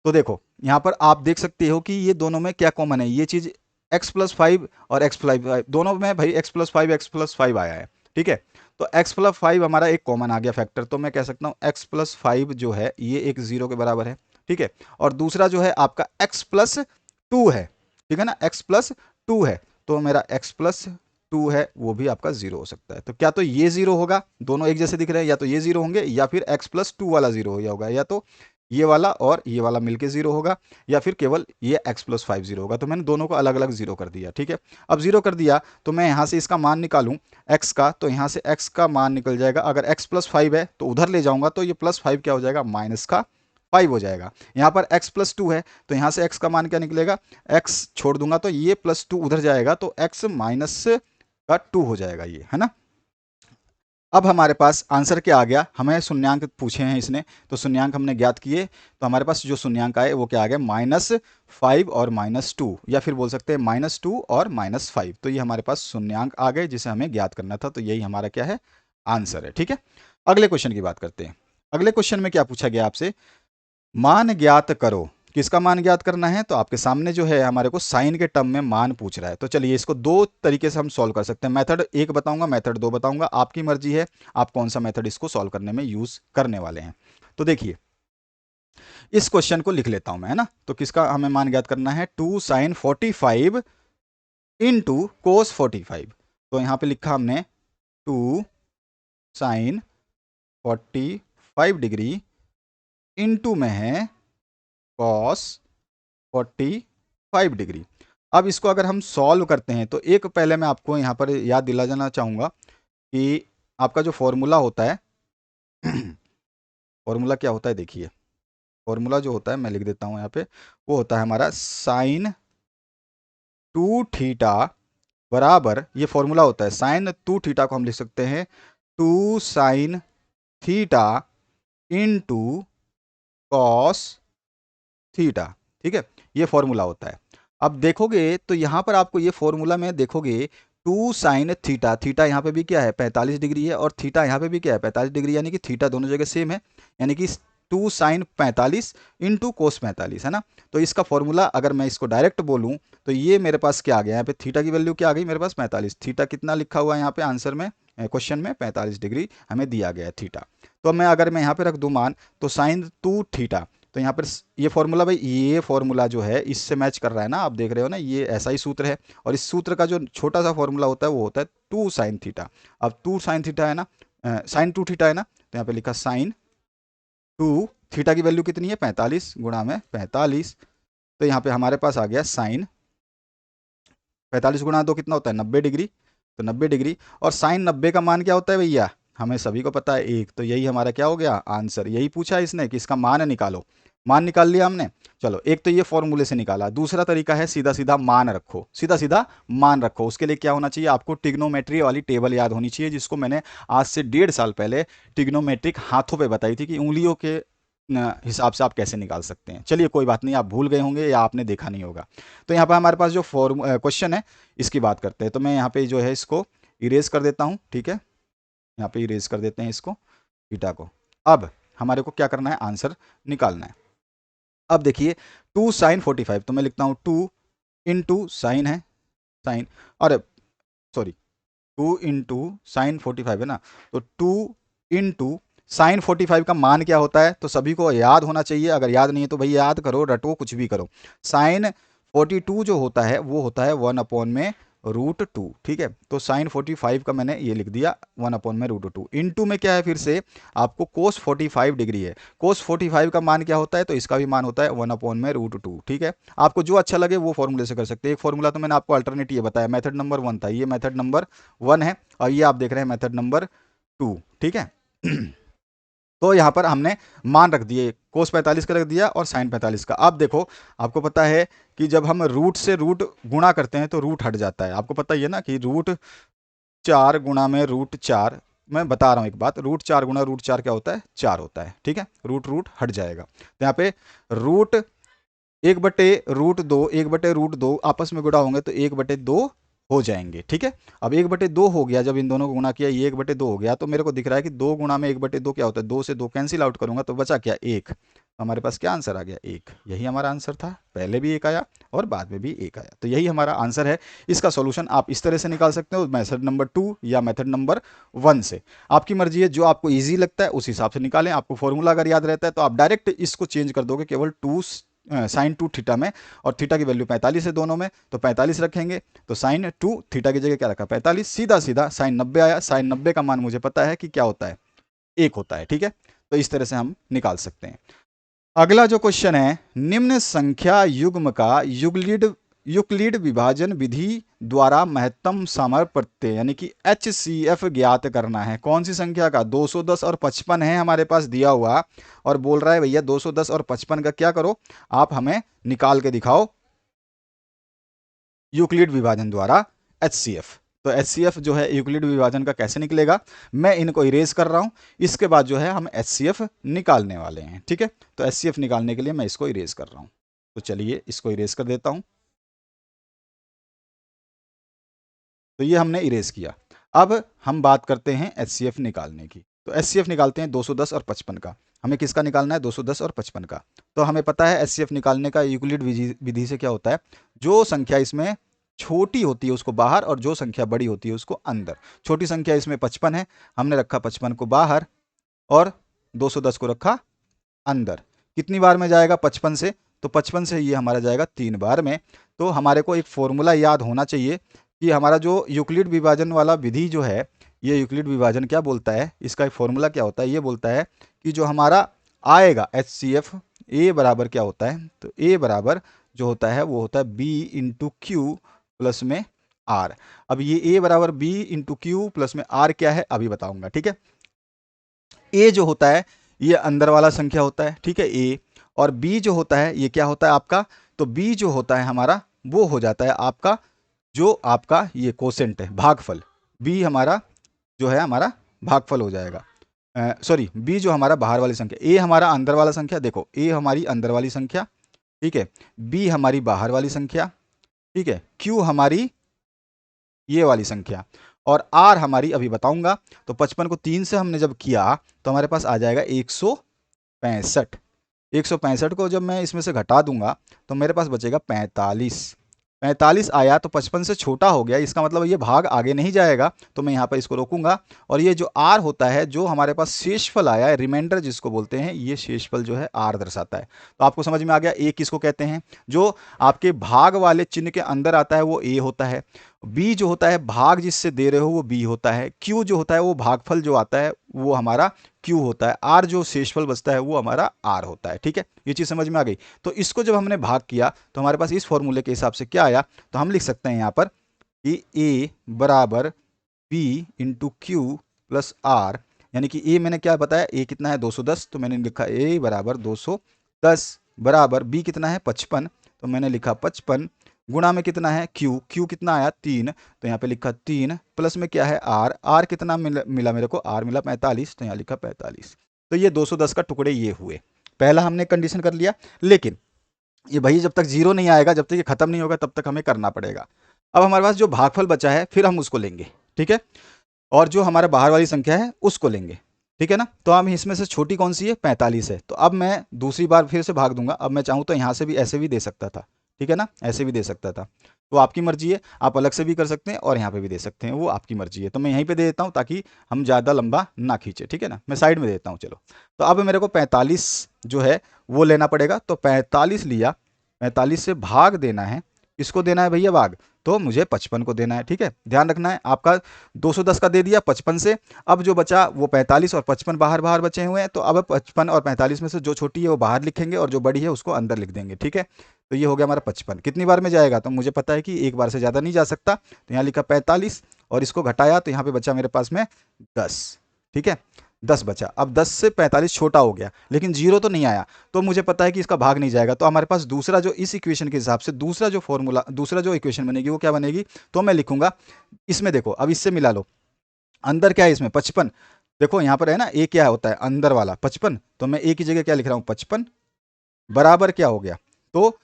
तो देखो यहाँ पर आप देख सकते हो कि ये दोनों में क्या कॉमन है, ये चीज x+5 और x+5 दोनों में भाई x+5 आया है, ठीक है। तो x+5 हमारा एक कॉमन आ गया फैक्टर, तो मैं कह सकता हूँ x+5 जो है ये एक जीरो के बराबर है, ठीक है। और दूसरा जो है आपका x+2 है, ठीक है ना, x+2 है, तो मेरा x+2 है वो भी आपका जीरो हो सकता है। तो क्या तो ये जीरो होगा, दोनों एक जैसे दिख रहे हैं, या तो ये जीरो होंगे या फिर x+2 वाला जीरो हो होगा, या तो ये वाला और ये वाला मिलके जीरो होगा, या फिर केवल ये x+5 जीरो होगा। तो मैंने दोनों को अलग अलग जीरो कर दिया, ठीक है। अब जीरो कर दिया तो मैं यहाँ से इसका मान निकालूं x का, तो यहाँ से x का मान निकल जाएगा, अगर x+5 है तो उधर ले जाऊंगा तो ये +5 क्या हो जाएगा, -5 हो जाएगा। यहाँ पर x+2 है तो यहाँ से x का मान क्या निकलेगा, x छोड़ दूंगा तो ये +2 उधर जाएगा, तो x -2 हो जाएगा, ये है ना। अब हमारे पास आंसर क्या आ गया, हमें शून्यांक पूछे हैं इसने, तो शून्यांक हमने ज्ञात किए, तो हमारे पास जो शून्यांक आए वो क्या आ गया, -5 और -2, या फिर बोल सकते हैं -2 और -5। तो ये हमारे पास शून्यांक आ गए जिसे हमें ज्ञात करना था, तो यही हमारा क्या है, आंसर है, ठीक है। अगले क्वेश्चन की बात करते हैं। अगले क्वेश्चन में क्या पूछा गया आपसे, मान ज्ञात करो। किसका मान ज्ञात करना है, तो आपके सामने जो है हमारे को साइन के टर्म में मान पूछ रहा है। तो चलिए इसको दो तरीके से हम सॉल्व कर सकते हैं, मेथड एक बताऊंगा, मेथड दो बताऊंगा, आपकी मर्जी है आप कौन सा मेथड इसको सॉल्व करने में यूज करने वाले हैं। तो देखिए इस क्वेश्चन को लिख लेता हूं मैं, है ना। तो किसका हमें मान ज्ञात करना है, 2sin45 इंटू cos45। तो यहां पे लिखा हमने 2sin45 डिग्री इंटू में है cos 45 डिग्री। अब इसको अगर हम सॉल्व करते हैं तो एक पहले मैं आपको यहाँ पर याद दिला जाना चाहूँगा कि आपका जो फॉर्मूला होता है फॉर्मूला क्या होता है, देखिए फॉर्मूला जो होता है मैं लिख देता हूँ यहाँ पे, वो होता है हमारा sin 2 थीटा बराबर, ये फॉर्मूला होता है sin 2 थीटा को हम लिख सकते हैं 2 sin theta into cos theta, ठीक है, ये फॉर्मूला होता है। अब देखोगे तो यहाँ पर आपको ये फॉर्मूला में देखोगे 2 sin थीटा, थीटा यहाँ पे भी क्या है 45 डिग्री है, और थीटा यहाँ पे भी क्या है 45 डिग्री, यानी कि थीटा दोनों जगह सेम है, यानी कि 2 sin 45 इंटू कोस 45, है ना। तो इसका फॉर्मूला अगर मैं इसको डायरेक्ट बोलूँ तो ये मेरे पास क्या आ गया, यहाँ पे थीटा की वैल्यू क्या आ गई मेरे पास 45, थीटा कितना लिखा हुआ है यहाँ पे आंसर में, क्वेश्चन में 45 डिग्री हमें दिया गया है थीटा। तो मैं अगर मैं यहाँ पे रख दूँ मान, तो sin 2 थीटा, तो यहाँ पर ये फॉर्मूला भाई, ये फॉर्मूला जो है इससे मैच कर रहा है ना, आप देख रहे हो ना, ये ऐसा ही सूत्र है, और इस सूत्र का जो छोटा सा फॉर्मूला होता है वो होता है 2 sin थीटा। अब 2 sin थीटा है ना, sin 2 थीटा है ना, तो यहाँ पे लिखा sin 2 थीटा की वैल्यू कितनी है 45 गुणा में 45, तो यहाँ पे हमारे पास आ गया साइन 45 गुणा 2 कितना होता है 90 डिग्री, तो 90 डिग्री, और sin 90 का मान क्या होता है भैया, हमें सभी को पता है एक, तो यही हमारा क्या हो गया आंसर, यही पूछा है इसने कि इसका मान निकालो। मान निकाल लिया हमने, चलो एक तो ये फॉर्मूले से निकाला, दूसरा तरीका है सीधा सीधा मान रखो, सीधा सीधा मान रखो। उसके लिए क्या होना चाहिए, आपको ट्रिग्नोमेट्री वाली टेबल याद होनी चाहिए, जिसको मैंने आज से 1.5 साल पहले ट्रिग्नोमेट्रिक हाथों पे बताई थी कि उंगलियों के हिसाब से आप कैसे निकाल सकते हैं। चलिए कोई बात नहीं, आप भूल गए होंगे या आपने देखा नहीं होगा। तो यहाँ पर हमारे पास जो क्वेश्चन है इसकी बात करते हैं, तो मैं यहाँ पे जो है इसको इरेज कर देता हूँ, ठीक है, यहाँ पे इरेज कर देते हैं इसको थीटा को। अब हमारे को क्या करना है, आंसर निकालना है। अब देखिए 2 sin 45, तो मैं लिखता हूँ 2 इंटू साइन है, साइन, अरे सॉरी 2 इंटू sin 45 है ना, तो 2 इंटू sin 45 का मान क्या होता है, तो सभी को याद होना चाहिए, अगर याद नहीं है तो भाई याद करो, रटो, कुछ भी करो। sin 42 जो होता है वो होता है 1/√2, ठीक है। तो sin 45 का मैंने ये लिख दिया 1/√2, इंटू में क्या है फिर से आपको cos 45 डिग्री है, cos 45 का मान क्या होता है, तो इसका भी मान होता है 1/√2, ठीक है। आपको जो अच्छा लगे वो फॉर्मूले से कर सकते हैं। एक फॉर्मूला तो मैंने आपको अल्टरनेट ये बताया, मेथड नंबर 1 था, ये मेथड नंबर 1 है, और ये आप देख रहे हैं मेथड नंबर 2, ठीक है। तो यहाँ पर हमने मान रख दिए, कोस 45 का रख दिया और साइन 45 का। अब देखो आपको पता है कि जब हम रूट से रूट गुणा करते हैं तो रूट हट जाता है, आपको पता ही है ना कि √4 गुणा में √4, मैं बता रहा हूँ एक बात, √4 गुणा √4 क्या होता है 4 होता है, ठीक है, रूट रूट हट जाएगा। तो यहाँ पे √1/√2 1/√2 आपस में गुणा होंगे तो 1/2 हो जाएंगे। ठीक है, अब 1/2 हो गया, जब इन दोनों को गुणा किया ये 1/2 हो गया, तो मेरे को दिख रहा है कि 2 गुणा में 1/2 क्या होता है, 2 से 2 कैंसिल आउट करूंगा तो बचा क्या, 1। तो हमारे पास क्या आंसर आ गया, 1। यही हमारा आंसर था, पहले भी 1 आया और बाद में भी 1 आया, तो यही हमारा आंसर है। इसका सोल्यूशन आप इस तरह से निकाल सकते हो, मेथड नंबर 2 या मेथड नंबर 1 से, आपकी मर्जी है, जो आपको ईजी लगता है उस हिसाब से निकालें। आपको फॉर्मूला अगर याद रहता है तो आप डायरेक्ट इसको चेंज कर दोगे केवल 2 साइन 2 थीटा में, और थीटा की वैल्यू 45 है दोनों में, तो 45 रखेंगे, तो साइन 2 थीटा की जगह क्या रखा, 45, सीधा सीधा साइन 90 आया। साइन 90 का मान मुझे पता है कि क्या होता है, 1 होता है। ठीक है, तो इस तरह से हम निकाल सकते हैं। अगला जो क्वेश्चन है, निम्न संख्या युग्म का यूक्लिड विभाजन विधि द्वारा महत्तम सामर्थ्य यानी कि HCF ज्ञात करना है। कौन सी संख्या का, 210 और 55 है हमारे पास दिया हुआ, और बोल रहा है भैया 210 और 55 का क्या करो, आप हमें निकाल के दिखाओ यूक्लिड विभाजन द्वारा HCF। तो HCF जो है यूक्लिड विभाजन का कैसे निकलेगा, मैं इनको इरेज कर रहा हूं, इसके बाद जो है हम HCF निकालने वाले हैं। ठीक है, तो HCF निकालने के लिए मैं इसको इरेज कर रहा हूं, तो चलिए इसको इरेज कर देता हूं। तो ये हमने इरेज किया। अब हम बात करते हैं HCF निकालने की। तो HCF निकालते हैं 210 और 55 का। हमें किसका निकालना है, 210 और 55 का। तो हमें पता है HCF निकालने का यूक्लिड विधि से क्या होता है, जो संख्या इसमें छोटी होती है उसको बाहर, और जो संख्या बड़ी होती है उसको अंदर। छोटी संख्या इसमें 55 है, हमने रखा 55 को बाहर और 210 को रखा अंदर। कितनी बार में जाएगा 55 से, तो 55 से ये हमारा जाएगा 3 बार में। तो हमारे को एक फॉर्मूला याद होना चाहिए कि हमारा जो यूक्लिड विभाजन वाला विधि जो है, ये यूक्लिड विभाजन क्या बोलता है, इसका एक फॉर्मूला क्या होता है, ये बोलता है कि जो हमारा आएगा HCF, ए बराबर क्या होता है, तो ए बराबर जो होता है वो होता है B इंटू क्यू प्लस में R। अब ये ए बराबर B इंटू क्यू प्लस में R क्या है अभी बताऊंगा। ठीक है, ए जो होता है ये अंदर वाला संख्या होता है, ठीक है, ए। और बी जो होता है ये क्या होता है आपका, तो बी जो होता है हमारा वो हो जाता है आपका, जो आपका ये कोसेंट है, भागफल। बी हमारा जो है हमारा भागफल हो जाएगा, सॉरी, बी जो हमारा बाहर वाली संख्या, ए हमारा अंदर वाला संख्या, देखो ए हमारी अंदर वाली संख्या, ठीक है, बी हमारी बाहर वाली संख्या, ठीक है, क्यू हमारी ये वाली संख्या, और आर हमारी अभी बताऊंगा। तो 55 को 3 से हमने जब किया तो हमारे पास आ जाएगा 165। 165 को जब मैं इसमें से घटा दूंगा तो मेरे पास बचेगा 45। 45 आया तो 55 से छोटा हो गया, इसका मतलब ये भाग आगे नहीं जाएगा, तो मैं यहाँ पर इसको रोकूंगा। और ये जो आर होता है, जो हमारे पास शेषफल आया है, रिमाइंडर जिसको बोलते हैं, ये शेषफल जो है आर दर्शाता है। तो आपको समझ में आ गया ए किसको कहते हैं, जो आपके भाग वाले चिन्ह के अंदर आता है वो ए होता है, बी जो होता है भाग जिससे दे रहे हो वो बी होता है, क्यू जो होता है वो भागफल जो आता है वो हमारा क्यू होता है, आर जो शेषफल बचता है वो हमारा आर होता है। ठीक है, ये चीज़ समझ में आ गई। तो इसको जब हमने भाग किया तो हमारे पास इस फॉर्मूले के हिसाब से क्या आया, तो हम लिख सकते हैं यहाँ पर कि ए बराबर b into q plus r, यानी कि ए मैंने क्या बताया, ए कितना है 210, तो मैंने लिखा ए बराबर 210 बराबर बी कितना है 55, तो मैंने लिखा 55 गुणा में कितना है क्यू, क्यू कितना आया 3, तो यहाँ पे लिखा 3 प्लस में क्या है आर, आर कितना मिला मेरे को, आर मिला 45, तो यहाँ लिखा 45। तो ये 210 का टुकड़े ये हुए। पहला हमने कंडीशन कर लिया, लेकिन ये भाई जब तक जीरो नहीं आएगा, जब तक ये खत्म नहीं होगा, तब तक हमें करना पड़ेगा। अब हमारे पास जो भागफल बचा है फिर हम उसको लेंगे, ठीक है, और जो हमारे बाहर वाली संख्या है उसको लेंगे, ठीक है ना। तो हम इसमें से छोटी कौन सी है, 45 है, तो अब मैं दूसरी बार फिर से भाग दूंगा। अब मैं चाहूँ तो यहाँ से भी ऐसे भी दे सकता था, ठीक है ना, ऐसे भी दे सकता था, तो आपकी मर्जी है, आप अलग से भी कर सकते हैं और यहाँ पे भी दे सकते हैं, वो आपकी मर्जी है। तो मैं यहीं पे दे देता हूँ ताकि हम ज़्यादा लंबा ना खींचे, ठीक है ना, मैं साइड में देता हूँ। चलो, तो अब मेरे को 45 जो है वो लेना पड़ेगा, तो 45 लिया, 45 से भाग देना है, इसको देना है भैया भाग, तो मुझे 55 को देना है। ठीक है, ध्यान रखना है, आपका 210 का दे दिया 55 से, अब जो बचा वो 45 और 55 बाहर बाहर बचे हुए हैं, तो अब 55 और 45 में से जो छोटी है वो बाहर लिखेंगे और जो बड़ी है उसको अंदर लिख देंगे। ठीक है, तो ये हो गया हमारा 55। कितनी बार में जाएगा, तो मुझे पता है कि एक बार से ज़्यादा नहीं जा सकता, तो यहाँ लिखा 45 और इसको घटाया तो यहाँ पे बचा मेरे पास में 10। ठीक है, 10 बचा। अब 10 से 45 छोटा हो गया, लेकिन जीरो तो नहीं आया, तो मुझे पता है कि इसका भाग नहीं जाएगा। तो हमारे पास दूसरा जो इस इक्वेशन के हिसाब से दूसरा जो फॉर्मूला, दूसरा जो इक्वेशन बनेगी वो क्या बनेगी, तो मैं लिखूंगा इसमें, देखो अब इससे मिला लो, अंदर क्या है इसमें 55, देखो यहाँ पर है ना, ए क्या होता है अंदर वाला 55, तो मैं ए की जगह क्या लिख रहा हूँ 55 बराबर क्या हो गया, तो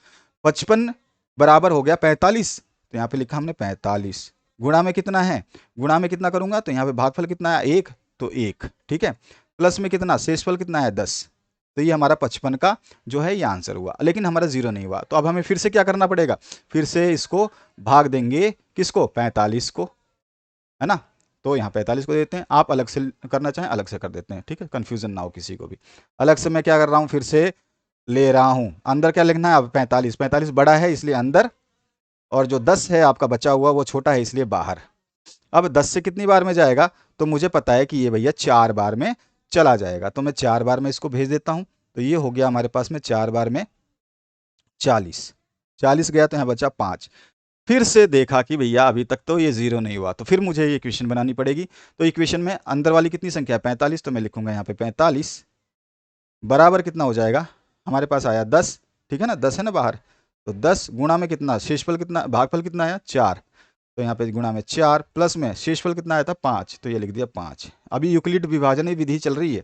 55 बराबर हो गया 45, तो यहाँ पे लिखा हमने 45। गुणा में कितना है, गुणा में कितना करूंगा तो यहाँ पे भागफल कितना है 1, तो 1, ठीक है। प्लस में कितना, शेषफल कितना है 10, तो ये हमारा 55 का जो है ये आंसर हुआ, लेकिन हमारा 0 नहीं हुआ। तो अब हमें फिर से क्या करना पड़ेगा, फिर से इसको भाग देंगे किसको, 45 को, है ना। तो यहाँ 45 को देते हैं, आप अलग से करना चाहें अलग से कर देते हैं, ठीक है, कंफ्यूजन ना हो किसी को भी। अलग से मैं क्या कर रहा हूँ, फिर से ले रहा हूँ। अंदर क्या लिखना है अब, 45, 45 बड़ा है इसलिए अंदर, और जो 10 है आपका बचा हुआ वो छोटा है इसलिए बाहर। अब 10 से कितनी बार में जाएगा, तो मुझे पता है कि ये भैया 4 बार में चला जाएगा, तो मैं 4 बार में इसको भेज देता हूँ। तो ये हो गया हमारे पास में 4 बार में 40, 40 गया तो यहाँ बचा 5। फिर से देखा कि भैया अभी तक तो ये 0 नहीं हुआ, तो फिर मुझे ये इक्वेशन बनानी पड़ेगी। तो इक्वेशन में अंदर वाली कितनी संख्या है 45, तो मैं लिखूंगा यहाँ पे 45 बराबर कितना हो जाएगा, हमारे पास आया 10, ठीक है ना, 10 है ना बाहर, तो 10 गुणा में कितना, शेषफल कितना, भागफल कितना आया 4, तो यहाँ पे गुणा में 4 प्लस में शेषफल कितना आया था 5, तो ये लिख दिया 5। अभी यूक्लिड विभाजन विधि चल रही है,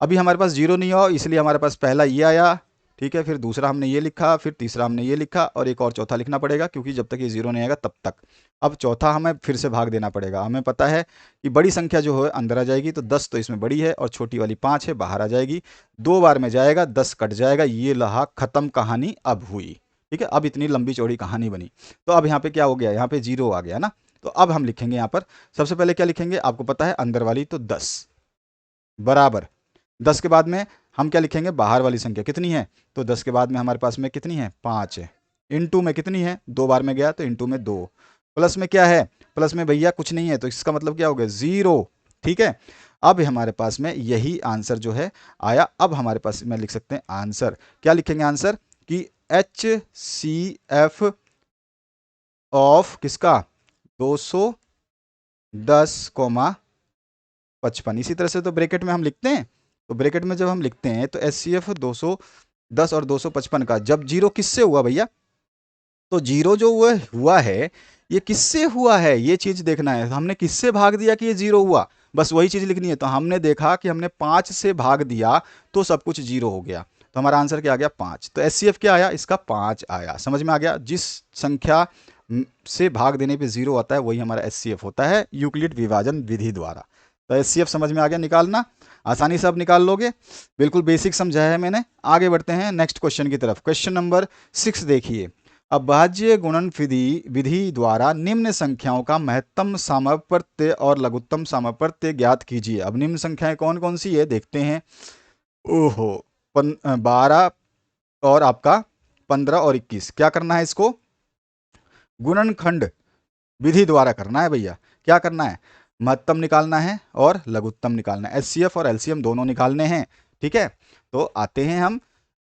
अभी हमारे पास 0 नहीं हुआ इसलिए हमारे पास पहला ये आया, ठीक है, फिर दूसरा हमने ये लिखा, फिर तीसरा हमने ये लिखा, और एक और चौथा लिखना पड़ेगा क्योंकि जब तक ये 0 नहीं आएगा तब तक। अब चौथा हमें फिर से भाग देना पड़ेगा, हमें पता है कि बड़ी संख्या जो है अंदर आ जाएगी, तो 10 तो इसमें बड़ी है और छोटी वाली 5 है बाहर आ जाएगी, 2 बार में जाएगा 10 कट जाएगा, ये रहा खत्म कहानी अब हुई, ठीक है। अब इतनी लंबी चौड़ी कहानी बनी, तो अब यहाँ पे क्या हो गया, यहाँ पे 0 आ गया ना। तो अब हम लिखेंगे यहाँ पर, सबसे पहले क्या लिखेंगे आपको पता है, अंदर वाली तो 10 बराबर 10 के बाद में हम क्या लिखेंगे, बाहर वाली संख्या कितनी है, तो 10 के बाद में हमारे पास में कितनी है 5 है, इनटू में कितनी है 2 बार में गया तो इनटू में 2, प्लस में क्या है, प्लस में भैया कुछ नहीं है तो इसका मतलब क्या हो गया 0, ठीक है। अब हमारे पास में यही आंसर जो है आया। अब हमारे पास में लिख सकते हैं आंसर, क्या लिखेंगे आंसर कि HCF ऑफ किसका 210,55, इसी तरह से तो ब्रैकेट में हम लिखते हैं, तो ब्रैकेट में जब हम लिखते हैं तो HCF 210 और 255 का जब 0 किससे हुआ भैया, तो 0 जो हुआ है ये किससे हुआ है, ये चीज देखना है, हमने किससे भाग दिया कि ये 0 हुआ, बस वही चीज लिखनी है। तो हमने देखा कि हमने 5 से भाग दिया तो सब कुछ 0 हो गया, तो हमारा आंसर क्या आ गया 5। तो HCF क्या आया, इसका 5 आया, समझ में आ गया। जिस संख्या से भाग देने पे 0 आता है वही हमारा HCF होता है यूक्लिड विभाजन विधि द्वारा। तो HCF समझ में आ गया, निकालना आसानी से आप निकाल लोगे, बिल्कुल बेसिक समझाया है मैंने। आगे बढ़ते हैं नेक्स्ट क्वेश्चन की तरफ। क्वेश्चन नंबर 6 देखिए, अभाज्य गुणन विधि द्वारा निम्न संख्याओं का महत्तम सामर्थ्य और लघुत्तम सामर्थ्य ज्ञात कीजिए। अब निम्न संख्याएं कौन कौन सी है देखते हैं। ओहो 12 और आपका 15 और 21, क्या करना है इसको, गुणनखंड विधि द्वारा करना है भैया। क्या करना है, महत्तम निकालना है और लघुत्तम निकालना है, HCF और LCM दोनों निकालने हैं, ठीक है। तो आते हैं हम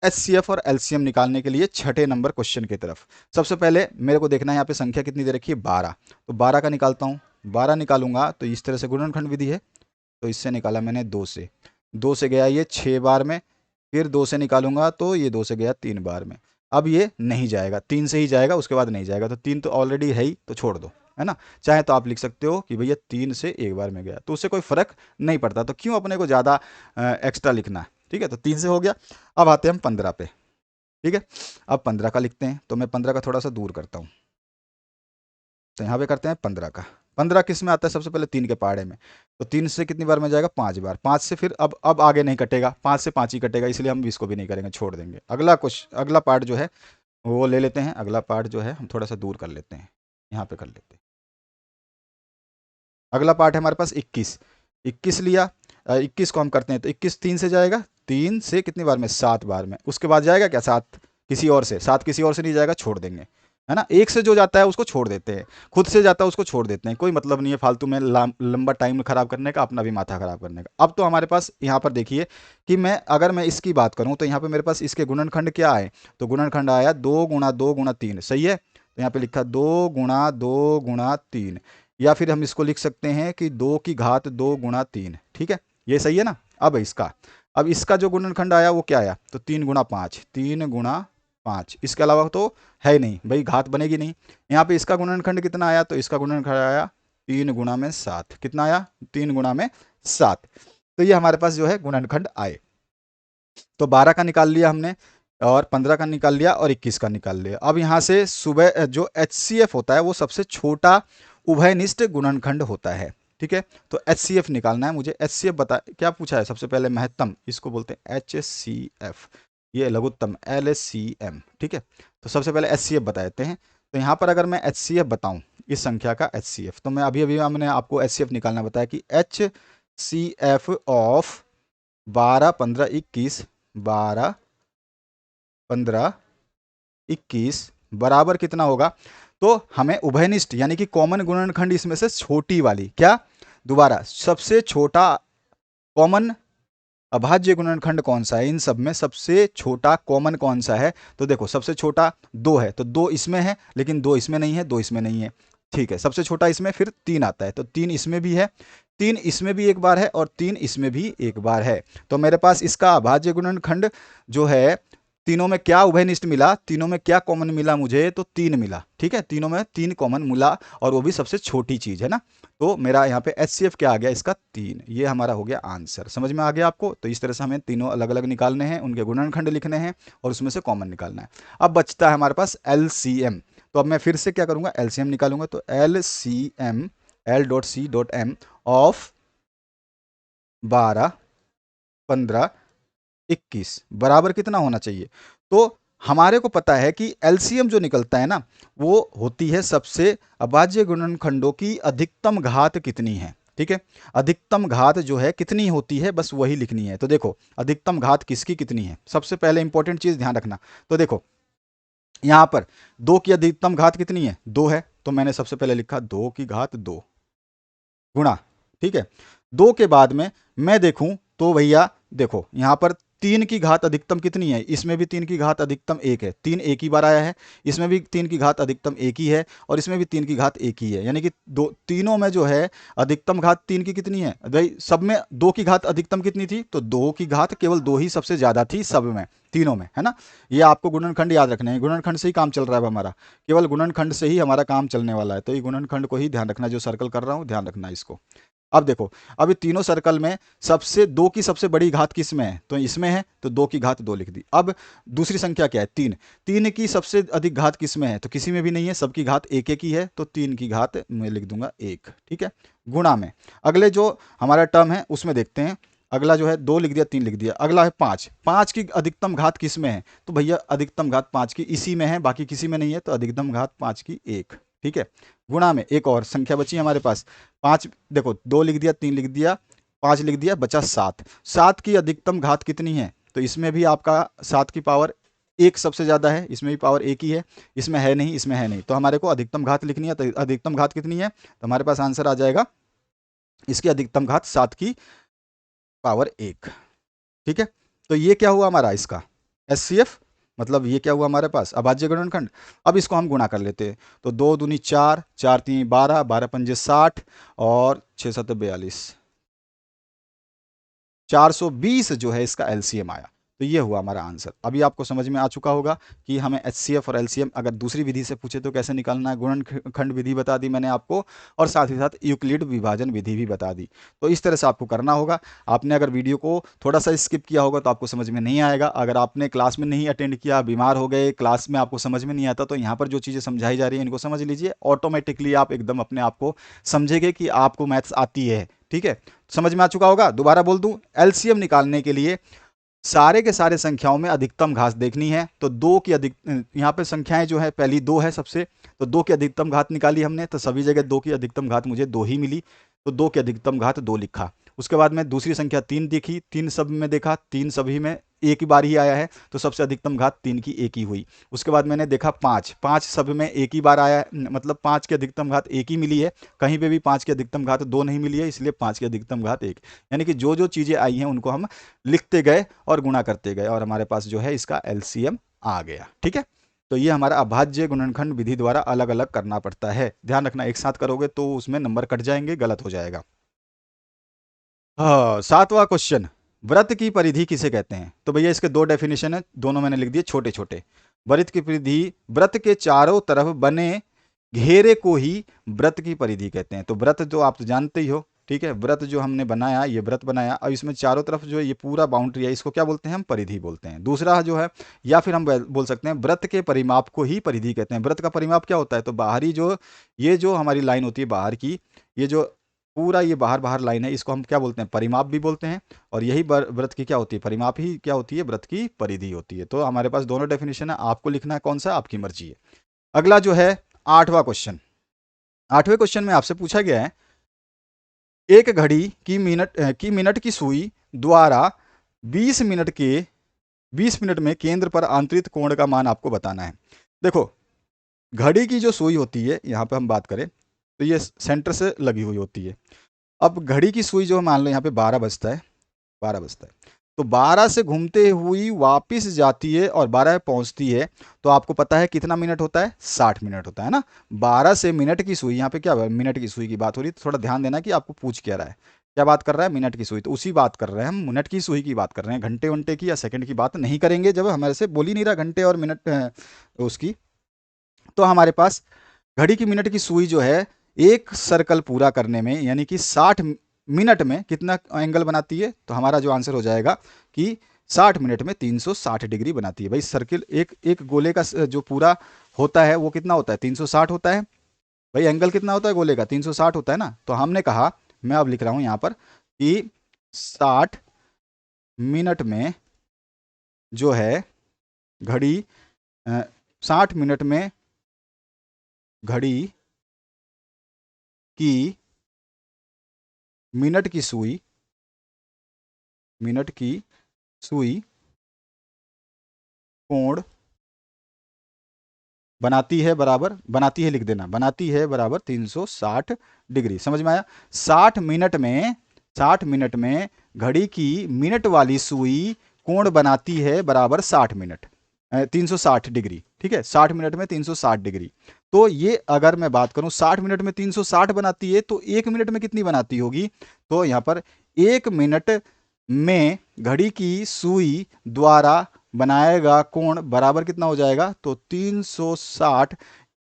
HCF और LCM निकालने के लिए छठे नंबर क्वेश्चन की तरफ। सबसे पहले मेरे को देखना है यहाँ पे संख्या कितनी दे रखी है 12, तो 12 का निकालता हूँ। 12 निकालूंगा तो इस तरह से गुणनखंड विधि है, तो इससे निकाला मैंने 2 से गया ये 6 बार में, फिर 2 से निकालूंगा तो ये 2 से गया 3 बार में। अब ये नहीं जाएगा, 3 से ही जाएगा, उसके बाद नहीं जाएगा, तो 3 तो ऑलरेडी है ही, तो छोड़ दो, है ना। चाहे तो आप लिख सकते हो कि भैया 3 से एक बार में गया, तो उससे कोई फर्क नहीं पड़ता, तो क्यों अपने को ज़्यादा एक्स्ट्रा लिखना है, ठीक है। तो 3 से हो गया। अब आते हैं हम 15 पे, ठीक है। अब 15 का लिखते हैं, तो मैं 15 का थोड़ा सा दूर करता हूँ, तो यहाँ पे करते हैं 15 का। 15 किस में आता है, सबसे पहले 3 के पहाड़े में, तो 3 से कितनी बार में जाएगा 5 बार, 5 से फिर अब आगे नहीं कटेगा, 5 से 5 ही कटेगा, इसलिए हम इसको भी नहीं करेंगे, छोड़ देंगे। अगला पार्ट जो है वो ले लेते हैं, अगला पार्ट जो है हम थोड़ा सा दूर कर लेते हैं, यहाँ पे कर लेते हैं। अगला पार्ट है हमारे पास 21, 21 लिया, 21 को हम करते हैं तो 21 3 से जाएगा, 3 से कितनी बार में 7 बार में, उसके बाद जाएगा क्या 7 किसी और से, 7 किसी और से नहीं जाएगा, छोड़ देंगे, है ना। एक से जो जाता है उसको छोड़ देते हैं, खुद से जाता है उसको छोड़ देते हैं, कोई मतलब नहीं है फालतू में लंबा टाइम खराब करने का, अपना भी माथा खराब करने का। अब तो हमारे पास यहाँ पर देखिए कि अगर मैं इसकी बात करूँ तो यहाँ पे मेरे पास इसके गुणनखंड क्या आए, तो गुणनखंड आया 2 गुणा 2 गुणा 3, सही है। तो यहाँ पे लिखा 2 गुणा 2 गुणा 3, या फिर हम इसको लिख सकते हैं कि 2 की घात 2 गुणा 3, ठीक है, ये सही है ना। अब इसका जो गुणनखंड आया वो क्या आया, तो 3 गुणा 5, 3 गुणा 5, इसके अलावा तो है नहीं भाई, घात बनेगी नहीं। यहाँ पे इसका गुणनखंड कितना आया, तो इसका गुणनखंड आया 3 गुणा में 7, कितना आया 3 गुणा में 7। तो ये हमारे पास जो है गुणनखंड आए। तो 12 का निकाल लिया हमने, और 15 का निकाल लिया, और 21 का निकाल लिया। अब यहाँ से सुबह जो HCF होता है वो सबसे छोटा उभयनिष्ठ गुणनखंड होता है। ठीक है, तो HCF निकालना है मुझे। HCF बता क्या पूछा है, सबसे पहले महत्तम, इसको बोलते हैं HCF, ये लघुत्तम LCM। ठीक है, तो सबसे पहले HCF बता देते हैं। तो यहाँ पर अगर मैं HCF बताऊँ इस संख्या का HCF, तो मैं अभी हमने आपको HCF निकालना बताया कि HCF ऑफ 12, 15, 21, 12, 15, 21 बराबर कितना होगा। तो हमें उभयनिष्ठ यानी कि कॉमन गुणनखंड इसमें से छोटी वाली, क्या, दोबारा सबसे छोटा कॉमन अभाज्य गुणनखंड कौन सा है, इन सब में सबसे छोटा कॉमन कौन सा है। तो देखो सबसे छोटा 2 है, तो 2 इसमें है, लेकिन 2 इसमें नहीं है, 2 इसमें नहीं है। ठीक है, सबसे छोटा इसमें फिर 3 आता है, तो 3 इसमें भी है, 3 इसमें भी एक बार है, और 3 इसमें भी एक बार है। तो मेरे पास इसका अभाज्य गुणनखंड जो है, तीनों में क्या उभयनिष्ठ मिला, तीनों में क्या कॉमन मिला मुझे, तो 3 मिला। ठीक है, तीनों में 3 कॉमन मिला, और वो भी सबसे छोटी चीज है ना। तो मेरा यहाँ पे HCF क्या आ गया, इसका 3। ये हमारा हो गया आंसर। समझ में आ गया आपको। तो इस तरह से हमें तीनों अलग अलग निकालने हैं, उनके गुणनखंड लिखने हैं, और उसमें से कॉमन निकालना है। अब बचता है हमारे पास LCM। तो अब मैं फिर से क्या करूँगा, LCM निकालूंगा। तो LCM L.C.M ऑफ 12, 15, 21 बराबर कितना होना चाहिए। तो हमारे को पता है कि LCM जो निकलता है ना, वो होती है सबसे अभाज्य गुणनखंडों की अधिकतम घात कितनी है। ठीक है, अधिकतम घात जो है कितनी होती है, बस वही लिखनी है। तो देखो अधिकतम घात किसकी कितनी है, सबसे पहले इंपॉर्टेंट चीज ध्यान रखना। तो देखो यहां पर 2 की अधिकतम घात कितनी है, 2 है, तो मैंने सबसे पहले लिखा 2 की घात 2 गुणा। ठीक है, 2 के बाद में मैं देखूं तो भैया देखो यहां पर 3 की घात अधिकतम कितनी है, इसमें भी 3 की घात अधिकतम 1 है, 3 एक ही बार आया है, इसमें भी 3 की घात अधिकतम 1 ही है, और इसमें भी 3 की घात 1 ही है। यानी कि दो तीनों में जो है अधिकतम घात 3 की कितनी है भाई, सब में 2 की घात अधिकतम कितनी थी, तो 2 की घात केवल 2 ही सबसे ज्यादा थी सब में, तीनों में, है ना। ये आपको गुणनखंड याद रखने हैं, गुणनखंड से ही काम चल रहा है हमारा, केवल गुणनखंड से ही हमारा काम चलने वाला है। तो ये गुणनखंड को ही ध्यान रखना, जो सर्कल कर रहा हूं ध्यान रखना इसको। अब देखो अभी तीनों सर्कल में सबसे 2 की सबसे बड़ी घात किस में है, तो इसमें है, तो 2 की घात 2 लिख दी। अब दूसरी संख्या क्या है, 3, 3 की सबसे अधिक घात किस में है, तो किसी में भी नहीं है, सबकी घात 1 1 ही है, तो 3 की घात मैं लिख दूंगा 1। ठीक है, गुणा में अगले जो हमारा टर्म है उसमें देखते हैं। अगला जो है 2 लिख दिया, 3 लिख दिया। अगला है 5, 5 की अधिकतम घात किस में है, तो भैया अधिकतम घात 5 की इसी में है, बाकी किसी में नहीं है, तो अधिकतम घात 5 की 1। ठीक है, गुणा में एक और संख्या बची हमारे पास 5, देखो 2 लिख दिया, 3 लिख दिया, 5 लिख दिया, बचा 7। 7 की अधिकतम घात कितनी है, तो इसमें भी आपका 7 की पावर 1 सबसे ज्यादा है, इसमें भी पावर 1 ही है, इसमें है नहीं, इसमें है नहीं, तो हमारे को अधिकतम घात लिखनी है। तो अधिकतम घात कितनी है, तो हमारे पास आंसर आ जाएगा इसकी अधिकतम घात 7 की पावर 1। ठीक है, तो ये क्या हुआ हमारा इसका HCF, मतलब ये क्या हुआ हमारे पास अभाज्य गुणनखंड। अब इसको हम गुणा कर लेते हैं। तो 2 दूनी 4, 4 तीन 12, 12 पंजे 60, और 6 7 42, 420 जो है इसका LCM आया। तो ये हुआ हमारा आंसर। अभी आपको समझ में आ चुका होगा कि हमें HCF और LCM अगर दूसरी विधि से पूछे तो कैसे निकालना है। गुणनखंड विधि बता दी मैंने आपको, और साथ ही साथ यूक्लिड विभाजन विधि भी बता दी। तो इस तरह से आपको करना होगा। आपने अगर वीडियो को थोड़ा सा स्किप किया होगा तो आपको समझ में नहीं आएगा। अगर आपने क्लास में नहीं अटेंड किया, बीमार हो गए, क्लास में आपको समझ में नहीं आता, तो यहाँ पर जो चीज़ें समझाई जा रही हैं इनको समझ लीजिए, ऑटोमेटिकली आप एकदम अपने आप को समझेंगे कि आपको मैथ्स आती है। ठीक है, समझ में आ चुका होगा। दोबारा बोल दूं, LCM निकालने के लिए सारे के सारे संख्याओं में अधिकतम घात देखनी है। तो 2 की अधिक, यहाँ पे संख्याएं जो है पहली 2 है सबसे, तो 2 की अधिकतम घात निकाली हमने, तो सभी जगह 2 की अधिकतम घात मुझे 2 ही मिली, तो 2 की अधिकतम घात 2 लिखा। उसके बाद में दूसरी संख्या 3 देखी, 3 सब में देखा, 3 सभी में एक ही बार ही आया है, तो सबसे अधिकतम घात 3 की 1 ही हुई। उसके बाद मैंने देखा 5, 5 सब में एक ही बार आया है, मतलब 5 की अधिकतम घात 1 ही मिली है, कहीं पे भी 5 की अधिकतम घात 2 नहीं मिली है, इसलिए 5 की अधिकतम घात 1। यानी कि जो जो चीज़ें आई हैं उनको हम लिखते गए और गुणा करते गए, और हमारे पास जो है इसका LCM आ गया। ठीक है, तो ये हमारा अभाज्य गुणनखंड विधि द्वारा अलग अलग करना पड़ता है। ध्यान रखना, एक साथ करोगे तो उसमें नंबर कट जाएंगे, गलत हो जाएगा। हाँ, 7वां क्वेश्चन, वृत्त की परिधि किसे कहते हैं। तो भैया इसके 2 डेफिनेशन है, दोनों मैंने लिख दिए छोटे छोटे। वृत्त की परिधि वृत्त के चारों तरफ बने घेरे को ही वृत्त की परिधि कहते हैं। तो वृत्त जो आप तो जानते ही हो, ठीक है, वृत्त जो हमने बनाया, ये वृत्त बनाया, और इसमें चारों तरफ जो ये पूरा बाउंड्री है, इसको क्या बोलते हैं हम? परिधि बोलते हैं। दूसरा जो है, या फिर हम बोल सकते हैं वृत्त के परिमाप को ही परिधि कहते हैं। वृत्त का परिमाप क्या होता है? तो बाहरी जो ये जो हमारी लाइन होती है बाहर की, ये जो पूरा ये बाहर बाहर लाइन है, इसको हम क्या बोलते हैं? परिमाप भी बोलते हैं। और यही वृत्त की क्या होती है? परिमाप ही क्या होती है? वृत्त की परिधि होती है। तो हमारे पास दोनों डेफिनेशन है, आपको लिखना है कौन सा, आपकी मर्जी है। अगला जो है 8वां क्वेश्चन। 8वें क्वेश्चन में आपसे पूछा गया है, एक घड़ी की मिनट की सुई द्वारा 20 मिनट में केंद्र पर आंतरिक कोण का मान आपको बताना है। देखो, घड़ी की जो सुई होती है, यहाँ पे हम बात करें तो ये सेंटर से लगी हुई होती है। अब घड़ी की सुई जो मान लो यहाँ पे 12 बजता है, 12 बजता है, तो 12 से घूमते हुई वापस जाती है और 12 पहुंचती है, तो आपको पता है कितना मिनट होता है? 60 मिनट होता है ना। 12 से मिनट की सुई, यहाँ पे क्या मिनट की सुई की बात हो रही है, तो थोड़ा ध्यान देना कि आपको पूछ क्या रहा है, क्या बात कर रहा है? मिनट की सुई। तो उसी बात कर रहे हैं हम, मिनट की सुई की बात कर रहे हैं, घंटे वंटे की या सेकंड की बात नहीं करेंगे, जब हमारे से बोल ही नहीं रहा घंटे और मिनट उसकी। तो हमारे पास घड़ी की मिनट की सुई जो है, एक सर्कल पूरा करने में यानी कि 60 मिनट में कितना एंगल बनाती है? तो हमारा जो आंसर हो जाएगा कि 60 मिनट में 360 डिग्री बनाती है। भाई सर्किल एक एक गोले का जो पूरा होता है वो कितना होता है? 360 होता है। भाई एंगल कितना होता है गोले का? 360 होता है ना। तो हमने कहा, मैं अब लिख रहा हूं यहां पर कि 60 मिनट में जो है घड़ी 60 मिनट में घड़ी की मिनट की सुई कोण बनाती है बराबर, बनाती है लिख देना, बनाती है बराबर 360 डिग्री। समझ में आया? 60 मिनट में घड़ी की मिनट वाली सुई कोण बनाती है बराबर 60 मिनट 360 डिग्री। ठीक है, 60 मिनट में 360 डिग्री। तो ये अगर मैं बात करूं 60 मिनट में 360 बनाती है, तो 1 मिनट में कितनी बनाती होगी? तो यहां पर 1 मिनट में घड़ी की सुई द्वारा बनाएगा कोण बराबर कितना हो जाएगा? तो 360,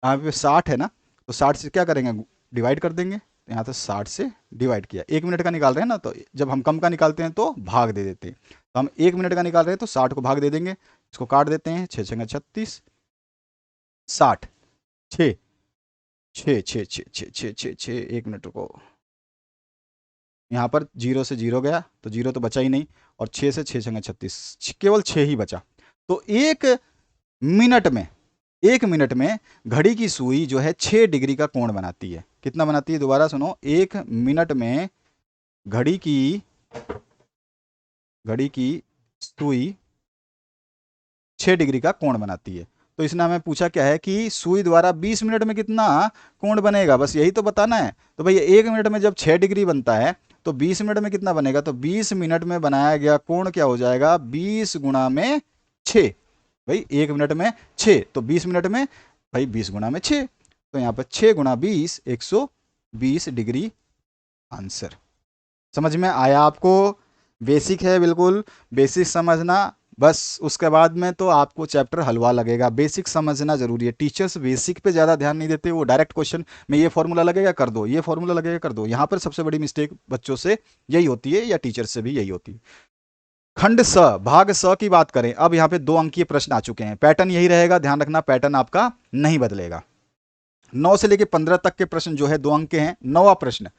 यहाँ पे 60 है ना, तो 60 से क्या करेंगे? डिवाइड कर देंगे। यहाँ तो 60 से डिवाइड किया, 1 मिनट का निकाल रहे हैं ना, तो जब हम कम का निकालते हैं तो भाग दे देते हैं। तो हम 1 मिनट का निकाल रहे हैं तो 60 को भाग दे देंगे, इसको काट देते हैं, 6 छंगा 36, 60, 6 6 6 6 6 6 6 6, 1 मिनट को यहाँ पर 0 से 0 गया तो 0 तो बचा ही नहीं, और 6 से 6 छंगा 36, केवल 6 ही बचा। तो एक मिनट में घड़ी की सुई जो है 6 डिग्री का कोण बनाती है। कितना बनाती है? दोबारा सुनो, 1 मिनट में घड़ी की सुई 6 डिग्री का कोण बनाती है। तो इसने हमें पूछा क्या है कि सुई द्वारा 20 मिनट में कितना कोण बनेगा, बस यही तो बताना है। तो भाई 1 मिनट में जब 6 डिग्री बनता है तो 20 मिनट में कितना बनेगा? तो 20 मिनट में बनाया गया कोण क्या हो जाएगा? 20 गुणा में 6। भाई 1 मिनट में 6, तो 20 मिनट में भाई 20 गुणा में 6, तो यहाँ पर 6 गुणा 20 120 डिग्री आंसर। समझ में आया आपको? बेसिक है, बिल्कुल बेसिक समझना, बस उसके बाद में तो आपको चैप्टर हलवा लगेगा। बेसिक समझना जरूरी है। टीचर्स बेसिक पे ज़्यादा ध्यान नहीं देते, वो डायरेक्ट क्वेश्चन में ये फॉर्मूला लगेगा कर दो, ये फॉर्मूला लगेगा कर दो। यहाँ पर सबसे बड़ी मिस्टेक बच्चों से यही होती है, या टीचर से भी यही होती है। खंड स भाग स की बात करें, अब यहाँ पे 2 अंकीय प्रश्न आ चुके हैं। पैटर्न यही रहेगा, ध्यान रखना, पैटर्न आपका नहीं बदलेगा। 9 से लेकर 15 तक के प्रश्न जो है 2 अंक के हैं। 9वां प्रश्न,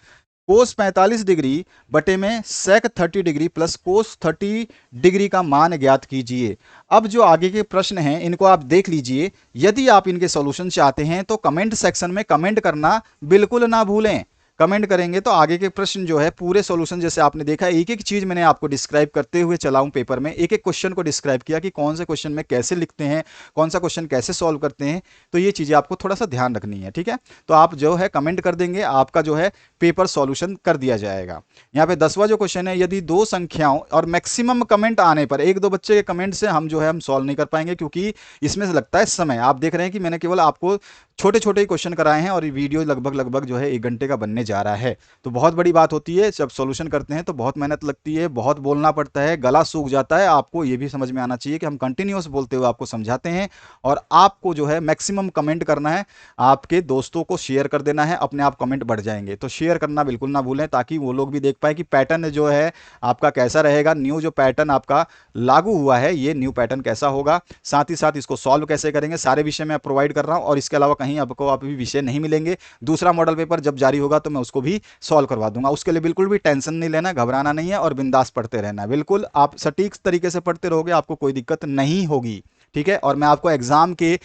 कोस 45 डिग्री बटे में सेक 30 डिग्री प्लस कोस 30 डिग्री का मान ज्ञात कीजिए। अब जो आगे के प्रश्न हैं इनको आप देख लीजिए। यदि आप इनके सॉल्यूशन चाहते हैं तो कमेंट सेक्शन में कमेंट करना बिल्कुल ना भूलें। कमेंट करेंगे तो आगे के प्रश्न जो है पूरे सॉल्यूशन, जैसे आपने देखा एक एक चीज मैंने आपको डिस्क्राइब करते हुए चलाऊं पेपर में, एक एक क्वेश्चन को डिस्क्राइब किया कि कौन से क्वेश्चन में कैसे लिखते हैं, कौन सा क्वेश्चन कैसे सॉल्व करते हैं। तो ये चीजें आपको थोड़ा सा ध्यान रखनी है, ठीक है। तो आप जो है कमेंट कर देंगे, आपका जो है पेपर सॉल्यूशन कर दिया जाएगा। यहाँ पे 10वां जो क्वेश्चन है, यदि 2 संख्याओं और मैक्सिमम कमेंट आने पर 1-2 बच्चे के कमेंट से हम जो है हम सॉल्व नहीं कर पाएंगे, क्योंकि इसमें से लगता है समय। आप देख रहे हैं कि मैंने केवल आपको छोटे छोटे ही क्वेश्चन कराए हैं और ये वीडियो लगभग जो है 1 घंटे का बनने जा रहा है। तो बहुत बड़ी बात होती है, जब सॉल्यूशन करते हैं तो बहुत मेहनत लगती है, बहुत बोलना पड़ता है, गला सूख जाता है। आपको ये भी समझ में आना चाहिए कि हम कंटिन्यूस बोलते हुए आपको समझाते हैं, और आपको जो है मैक्सिमम कमेंट करना है, आपके दोस्तों को शेयर कर देना है, अपने आप कमेंट बढ़ जाएंगे। तो शेयर करना बिल्कुल ना भूलें, ताकि वो लोग भी देख पाए कि पैटर्न जो है आपका कैसा रहेगा, न्यू जो पैटर्न आपका लागू हुआ है ये न्यू पैटर्न कैसा होगा, साथ ही साथ इसको सॉल्व कैसे करेंगे, सारे विषय मैं प्रोवाइड कर रहा हूं। और इसके अलावा कहीं आपको अभी विषय नहीं मिलेंगे। दूसरा मॉडल पेपर जब जारी होगा तो मैं उसको भी सॉल्व करवा दूंगा। उसके लिए बिल्कुल भी टेंशन नहीं लेना, घबराना नहीं है, और बिंदास पढ़ते रहना है। बिल्कुल आप सटीक तरीके से पढ़ते रहोगे, आपको कोई दिक्कत नहीं होगी, ठीक है। और मैं आपको एग्जाम के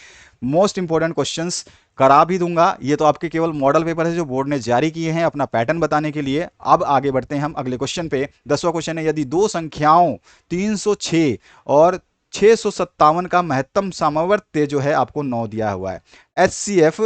मोस्ट इंपॉर्टेंट क्वेश्चंस करा भी दूंगा। ये तो आपके केवल मॉडल पेपर है जो बोर्ड ने जारी किए हैं अपना पैटर्न बताने के लिए। अब आगे बढ़ते हैं हम अगले क्वेश्चन पे। 10वां क्वेश्चन है, यदि दो संख्याओं 306 और 657 का महत्तम सामवर्त्य जो है आपको 9 दिया हुआ है, HCF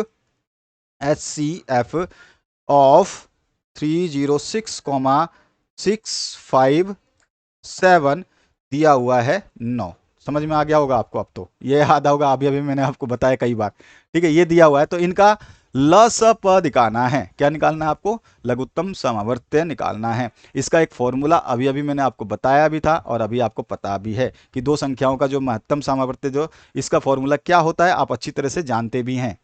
ऑफ 306,657 दिया हुआ है 9। समझ में आ गया होगा आपको, अब तो ये याद होगा, अभी अभी मैंने आपको बताया कई बार, ठीक है। ये दिया हुआ है तो इनका ल स प निकालना है। क्या निकालना है आपको? लघुत्तम सामवर्त्य निकालना है। इसका एक फॉर्मूला अभी अभी मैंने आपको बताया भी था, और अभी आपको पता भी है कि दो संख्याओं का जो महत्तम सामवर्त्य जो इसका फॉर्मूला क्या होता है, आप अच्छी तरह से जानते भी हैं।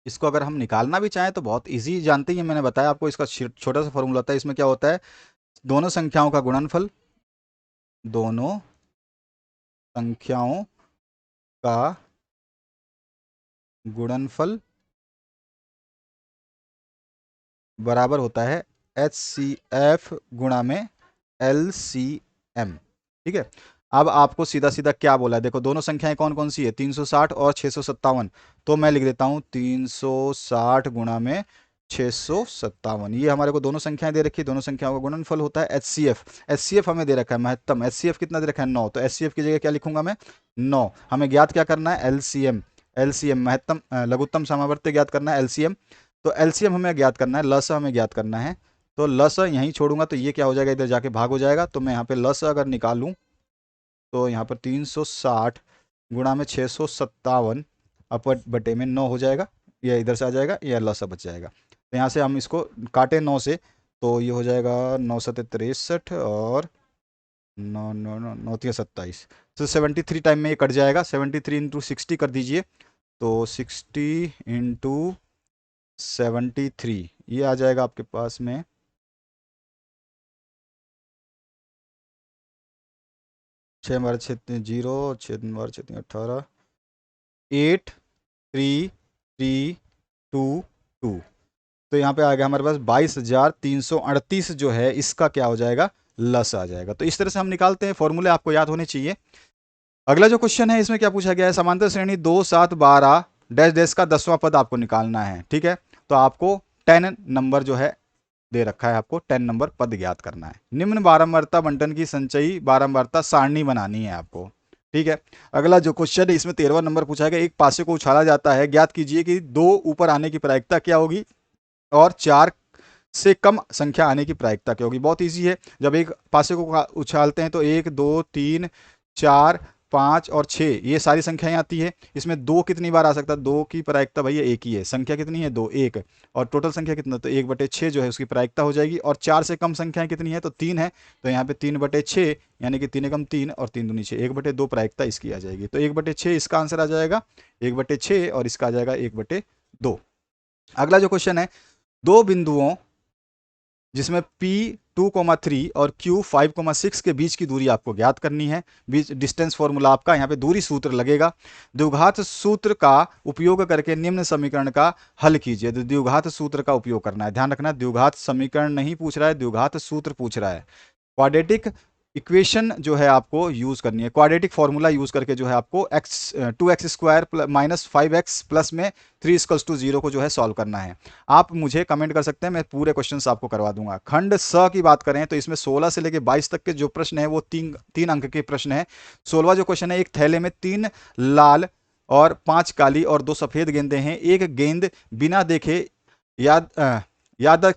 इसको अगर हम निकालना भी चाहें तो बहुत इजी जानते ही हैं, मैंने बताया आपको। इसका छोटा सा फॉर्मूला होता है। इसमें क्या होता है? दोनों संख्याओं का गुणनफल, दोनों संख्याओं का गुणनफल बराबर होता है HCF गुणा में LCM, ठीक है। अब आपको सीधा सीधा क्या बोला है, देखो दोनों संख्याएं कौन कौन सी है, 360 और 657। तो मैं लिख देता हूं 360 गुणा में 657। ये हमारे को दोनों संख्याएं दे रखी है, दोनों संख्याओं का गुणनफल होता है HCF। HCF हमें दे रखा है महत्तम, HCF कितना दे रखा है 9, तो HCF की जगह क्या लिखूंगा मैं 9। हमें ज्ञात क्या करना है LCM, LCM महत्तम लघुत्तम सामवर्त्य ज्ञात करना है LCM। तो एलसीएम हमें ज्ञात करना है, लस हमें ज्ञात करना है। तो लस यहीं छोड़ूंगा तो ये क्या हो जाएगा, इधर जाके भाग हो जाएगा। तो मैं यहाँ पे लस अगर निकालूं तो यहाँ पर 360 गुणा में 657 अपर बटे में 9 हो जाएगा। यह इधर से आ जाएगा, यह लस बच जाएगा। तो यहाँ से हम इसको काटे 9 से, तो ये हो जाएगा 9 सत्ते 63 और 9 9 9 9 3 27। तो 73 टाइम में ये कट जाएगा। 73 इंटू 60 कर दीजिए, तो 60 इंटू 73 ये आ जाएगा आपके पास में 6 बार 6 0, 6 बार 6 18, 8332। तो यहाँ पे आ गया हमारे पास 22,338 जो है इसका क्या हो जाएगा, लस आ जाएगा। तो इस तरह से हम निकालते हैं, फॉर्मूले आपको याद होने चाहिए। अगला जो क्वेश्चन है इसमें क्या पूछा गया है, समांतर श्रेणी 2 7 12 डैश डैश का 10वां पद आपको निकालना है, ठीक है। तो आपको 10 नंबर जो है दे रखा है, आपको 10 नंबर पद ज्ञात करना है। निम्न बारंबारता बंटन की संचयी बारंबारता सारणी बनानी है आपको, ठीक है। अगला जो क्वेश्चन है इसमें 13वां नंबर पूछा गया, एक पासे को उछाला जाता है, ज्ञात कीजिए कि 2 ऊपर आने की प्रायिकता क्या होगी और 4 से कम संख्या आने की प्रायिकता क्या होगी। बहुत इजी है, जब एक पासे को उछालते हैं तो 1 2 3 4 5 और 6 ये सारी संख्याएं आती है। इसमें 2 कितनी बार आ सकता है, 2 की प्रायिकता भैया एक ही है, संख्या कितनी है 2 1, और टोटल संख्या कितना, तो 1/6 जो है उसकी प्रायिकता हो जाएगी। और 4 से कम संख्याएं कितनी है, तो 3 है, तो यहाँ पे 3/6 यानी कि 3 एकम 3 और 3 दूनी 6, 1/2 प्रायिकता इसकी आ जाएगी। तो 1/6 इसका आंसर आ जाएगा 1/6 और इसका आ जाएगा 1/2। अगला जो क्वेश्चन है, दो बिंदुओं जिसमें P2,3 और Q5,6 के बीच की दूरी आपको ज्ञात करनी है। बीच डिस्टेंस फॉर्मूला आपका यहाँ पे दूरी सूत्र लगेगा। द्विघात सूत्र का उपयोग करके निम्न समीकरण का हल कीजिए। तो द्विघात सूत्र का उपयोग करना है, ध्यान रखना, द्विघात समीकरण नहीं पूछ रहा है, द्विघात सूत्र पूछ रहा है। क्वाड्रेटिक इक्वेशन जो है आपको यूज करनी है, क्वाड्रेटिक फॉर्मूला यूज करके जो है आपको 2x square minus 5x plus में 3 = 0 को जो है सॉल्व करना है। आप मुझे कमेंट कर सकते हैं, मैं पूरे क्वेश्चंस आपको करवा दूंगा। खंड स की बात करें तो इसमें 16 से लेकर 22 तक के जो प्रश्न है वो तीन अंक के प्रश्न है। 16वां जो क्वेश्चन है, एक थैले में 3 लाल और 5 काली और 2 सफेद गेंदें हैं। एक गेंद बिना देखे याद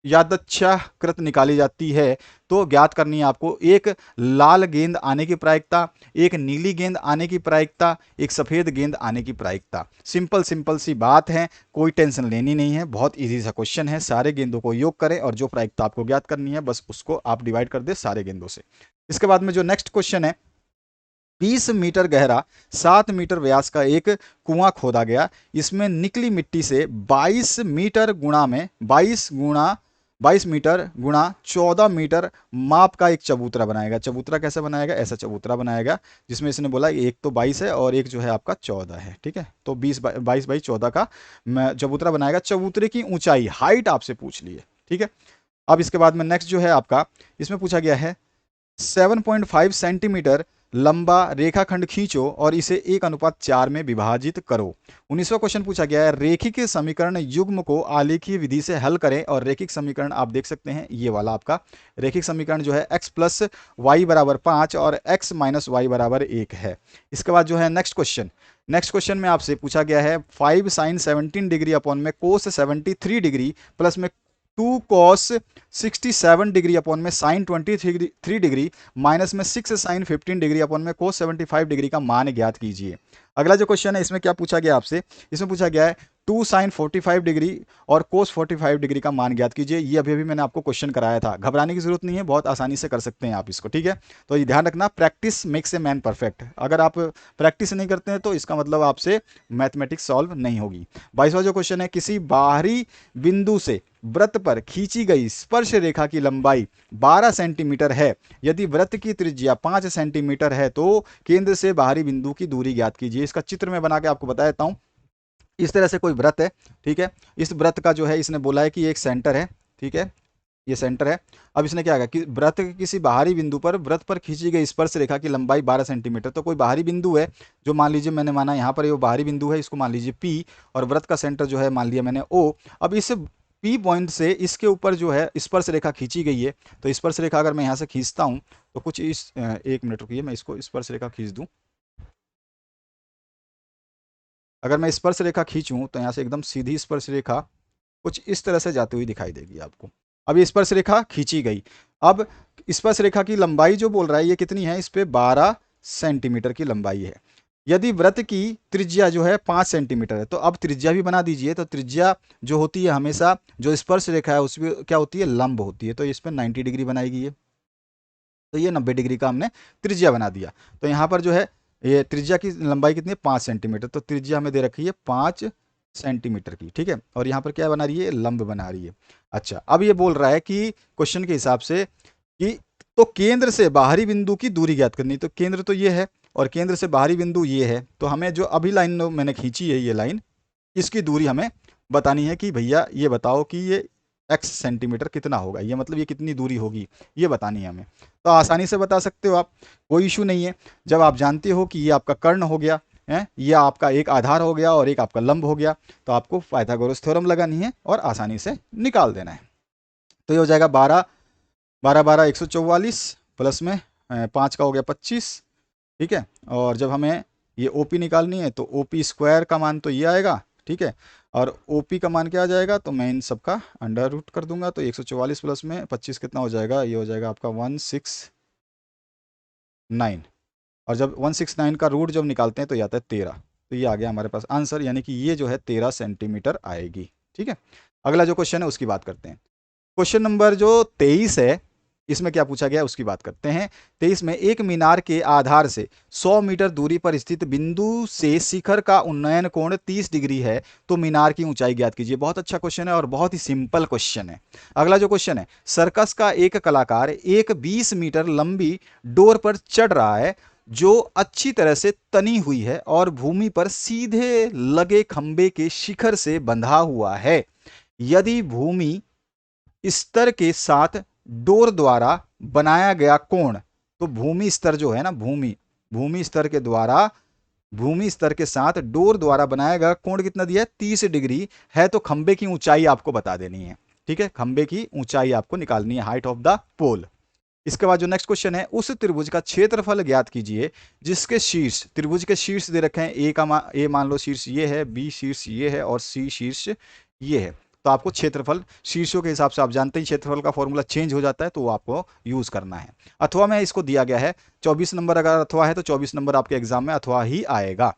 यादृच्छाकृत निकाली जाती है तो ज्ञात करनी है आपको एक लाल गेंद आने की प्रायिकता, एक नीली गेंद आने की प्रायिकता, एक सफेद गेंद आने की प्रायिकता। सिंपल सिंपल सी बात है, कोई टेंशन लेनी नहीं है, बहुत इजी सा क्वेश्चन है। सारे गेंदों को योग करें और जो प्रायिकता आपको ज्ञात करनी है बस उसको आप डिवाइड कर दे सारे गेंदों से। इसके बाद में जो नेक्स्ट क्वेश्चन है, 20 मीटर गहरा 7 मीटर व्यास का एक कुआं खोदा गया। इसमें निकली मिट्टी से 22 मीटर गुणा में 22 मीटर गुणा 14 मीटर माप का एक चबूतरा बनाएगा। चबूतरा कैसे बनाएगा? ऐसा चबूतरा बनाएगा जिसमें इसने बोला एक तो 22 है और एक जो है आपका 14 है। ठीक है, तो 22 बाई 14 का चबूतरा बनाएगा। चबूतरे की ऊंचाई, हाइट आपसे पूछ ली है। ठीक है, अब इसके बाद में नेक्स्ट जो है आपका, इसमें पूछा गया है 7.5 सेंटीमीटर लंबा रेखाखंड खींचो और इसे 1:4 में विभाजित करो। 19वां क्वेश्चन पूछा गया है रेखिक समीकरण युग्म को आलेखीय विधि से हल करें। और रेखिक समीकरण आप देख सकते हैं, ये वाला आपका रेखिक समीकरण जो है x प्लस वाई बराबर 5 और x माइनस वाई बराबर 1 है। इसके बाद जो है नेक्स्ट क्वेश्चन में आपसे पूछा गया है 5 साइन 17 डिग्री अपॉन में कोस 73 डिग्री प्लस में 2 कॉस 67 डिग्री अपॉन में साइन 23 डिग्री माइनस में 6 साइन 15 डिग्री अपॉन में कोस 75 डिग्री का मान ज्ञात कीजिए। अगला जो क्वेश्चन है इसमें क्या पूछा गया आपसे, इसमें पूछा गया है 2 साइन 45 डिग्री और कोस 45 डिग्री का मान ज्ञात कीजिए। ये अभी मैंने आपको क्वेश्चन कराया था, घबराने की जरूरत नहीं है, बहुत आसानी से कर सकते हैं आप इसको। ठीक है, तो ये ध्यान रखना, practice makes a man perfect. अगर आप प्रैक्टिस नहीं करते हैं तो इसका मतलब आपसे मैथमेटिक्स सॉल्व नहीं होगी। 22वां जो क्वेश्चन है, किसी बाहरी बिंदु से वृत्त पर खींची गई स्पर्श रेखा की लंबाई 12 सेंटीमीटर है। यदि वृत्त की त्रिज्या 5 सेंटीमीटर है तो केंद्र से बाहरी बिंदु की दूरी ज्ञात कीजिए। इसका चित्र में बना के आपको बता देता हूं। इस तरह से कोई वृत्त है, ठीक है, इस वृत्त का जो है इसने बोला है कि एक सेंटर है। ठीक है, ये सेंटर है। अब इसने क्या कहा कि वृत्त के किसी बाहरी बिंदु पर वृत्त पर खींची गई स्पर्श रेखा की लंबाई 12 सेंटीमीटर। तो कोई बाहरी बिंदु है जो मान लीजिए मैंने माना यहाँ पर ये बाहरी बिंदु है, इसको मान लीजिए P, और वृत्त का सेंटर जो है मान लिया मैंने O। अब इस P पॉइंट से इसके ऊपर जो है स्पर्श रेखा खींची गई है। तो स्पर्श रेखा अगर मैं यहाँ से खींचता हूँ तो कुछ इस एक मिनट रुकिए, मैं इसको स्पर्श रेखा खींच दूँ। अगर मैं स्पर्श रेखा खींचूं तो यहाँ से एकदम सीधी स्पर्श रेखा कुछ इस तरह से जाती हुई दिखाई देगी आपको। अब ये स्पर्श रेखा खींची गई। अब स्पर्श रेखा की लंबाई जो बोल रहा है ये कितनी है, इस पे 12 सेंटीमीटर की लंबाई है। यदि वृत्त की त्रिज्या जो है 5 सेंटीमीटर है तो अब त्रिज्या भी बना दीजिए। तो त्रिज्या जो होती है हमेशा जो स्पर्श रेखा है उसमें क्या होती है, लंब होती है। तो इस पर 90 डिग्री बनाएगी ये, तो ये 90 डिग्री का हमने त्रिज्या बना दिया। तो यहाँ पर जो है ये त्रिज्या की लंबाई कितनी है, 5 सेंटीमीटर। तो त्रिज्या हमें दे रखी है 5 सेंटीमीटर की। ठीक है, और यहाँ पर क्या बना रही है, लंब बना रही है। अच्छा, अब ये बोल रहा है कि क्वेश्चन के हिसाब से कि तो केंद्र से बाहरी बिंदु की दूरी ज्ञात करनी। तो केंद्र तो ये है और केंद्र से बाहरी बिंदु ये है। तो हमें जो अभी लाइन मैंने खींची है ये लाइन, इसकी दूरी हमें बतानी है कि भैया ये बताओ कि ये x सेंटीमीटर कितना होगा, ये मतलब ये कितनी दूरी होगी, ये बतानी है हमें। तो आसानी से बता सकते हो आप, कोई इशू नहीं है। जब आप जानते हो कि ये आपका कर्ण हो गया है, ये आपका एक आधार हो गया और एक आपका लंब हो गया, तो आपको पाइथागोरस थ्योरम लगानी है और आसानी से निकाल देना है। तो ये हो जाएगा 12 12 12 144 प्लस में 5 का हो गया 25। ठीक है, और जब हमें ये OP निकालनी है तो OP स्क्वायर का मान तो ये आएगा। ठीक है, और OP का मान क्या आ जाएगा, तो मैं इन सब का अंडर रूट कर दूंगा। तो 144 प्लस में 25 कितना हो जाएगा, ये हो जाएगा आपका 169। और जब 169 का रूट जब निकालते हैं तो ये आता है 13। तो ये आ गया हमारे पास आंसर, यानी कि ये जो है 13 सेंटीमीटर आएगी। ठीक है, अगला जो क्वेश्चन है उसकी बात करते हैं। क्वेश्चन नंबर जो 23 है, इसमें क्या पूछा गया उसकी बात करते हैं। 23 में एक मीनार के आधार से 100 मीटर दूरी पर स्थित बिंदु से शिखर का उन्नयन कोण 30 डिग्री है, तो मीनार की ऊंचाई ज्ञात कीजिए। बहुत अच्छा क्वेश्चन है और बहुत ही सिंपल क्वेश्चन है। अगला जो क्वेश्चन है, सर्कस का एक कलाकार एक 20 मीटर लंबी डोर पर चढ़ रहा है जो अच्छी तरह से तनी हुई है और भूमि पर सीधे लगे खंबे के शिखर से बंधा हुआ है। यदि भूमि स्तर के साथ डोर द्वारा बनाया गया कोण, तो भूमि स्तर जो है ना, भूमि स्तर के द्वारा, भूमि स्तर के साथ डोर द्वारा बनाया गया कोण कितना दिया है, 30 डिग्री है। तो खंबे की ऊंचाई आपको बता देनी है। ठीक है, खंबे की ऊंचाई आपको निकालनी है, हाइट ऑफ द पोल। इसके बाद जो नेक्स्ट क्वेश्चन है, उस त्रिभुज का क्षेत्रफल ज्ञात कीजिए जिसके शीर्ष, त्रिभुज के शीर्ष दे रखे हैं। ए मान लो शीर्ष ये है, बी शीर्ष ये है और सी शीर्ष ये है। तो आपको क्षेत्रफल शीर्षों के हिसाब से, आप जानते ही क्षेत्रफल का फॉर्मूला चेंज हो जाता है, तो वो आपको यूज करना है। अथवा में इसको दिया गया है 24 नंबर, अगर अथवा है तो 24 नंबर आपके एग्जाम में अथवा ही आएगा।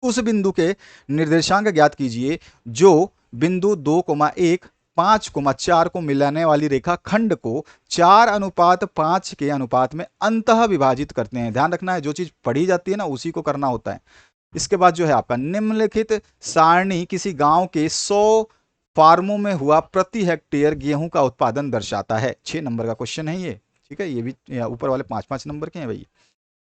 उस बिंदु के निर्देशांक ज्ञात कीजिए जो बिंदु 2,1 5,4 को मिलाने वाली रेखा खंड को 4:5 के अनुपात में अंतः विभाजित करते हैं। ध्यान रखना है, जो चीज पढ़ी जाती है ना उसी को करना होता है। इसके बाद जो है आपका निम्नलिखित सारणी किसी गांव के 100 फार्मों में हुआ प्रति हेक्टेयर गेहूं का उत्पादन दर्शाता है। 6 नंबर का क्वेश्चन है ये, ठीक है। ये भी ऊपर वाले 5-5 नंबर के हैं भाई।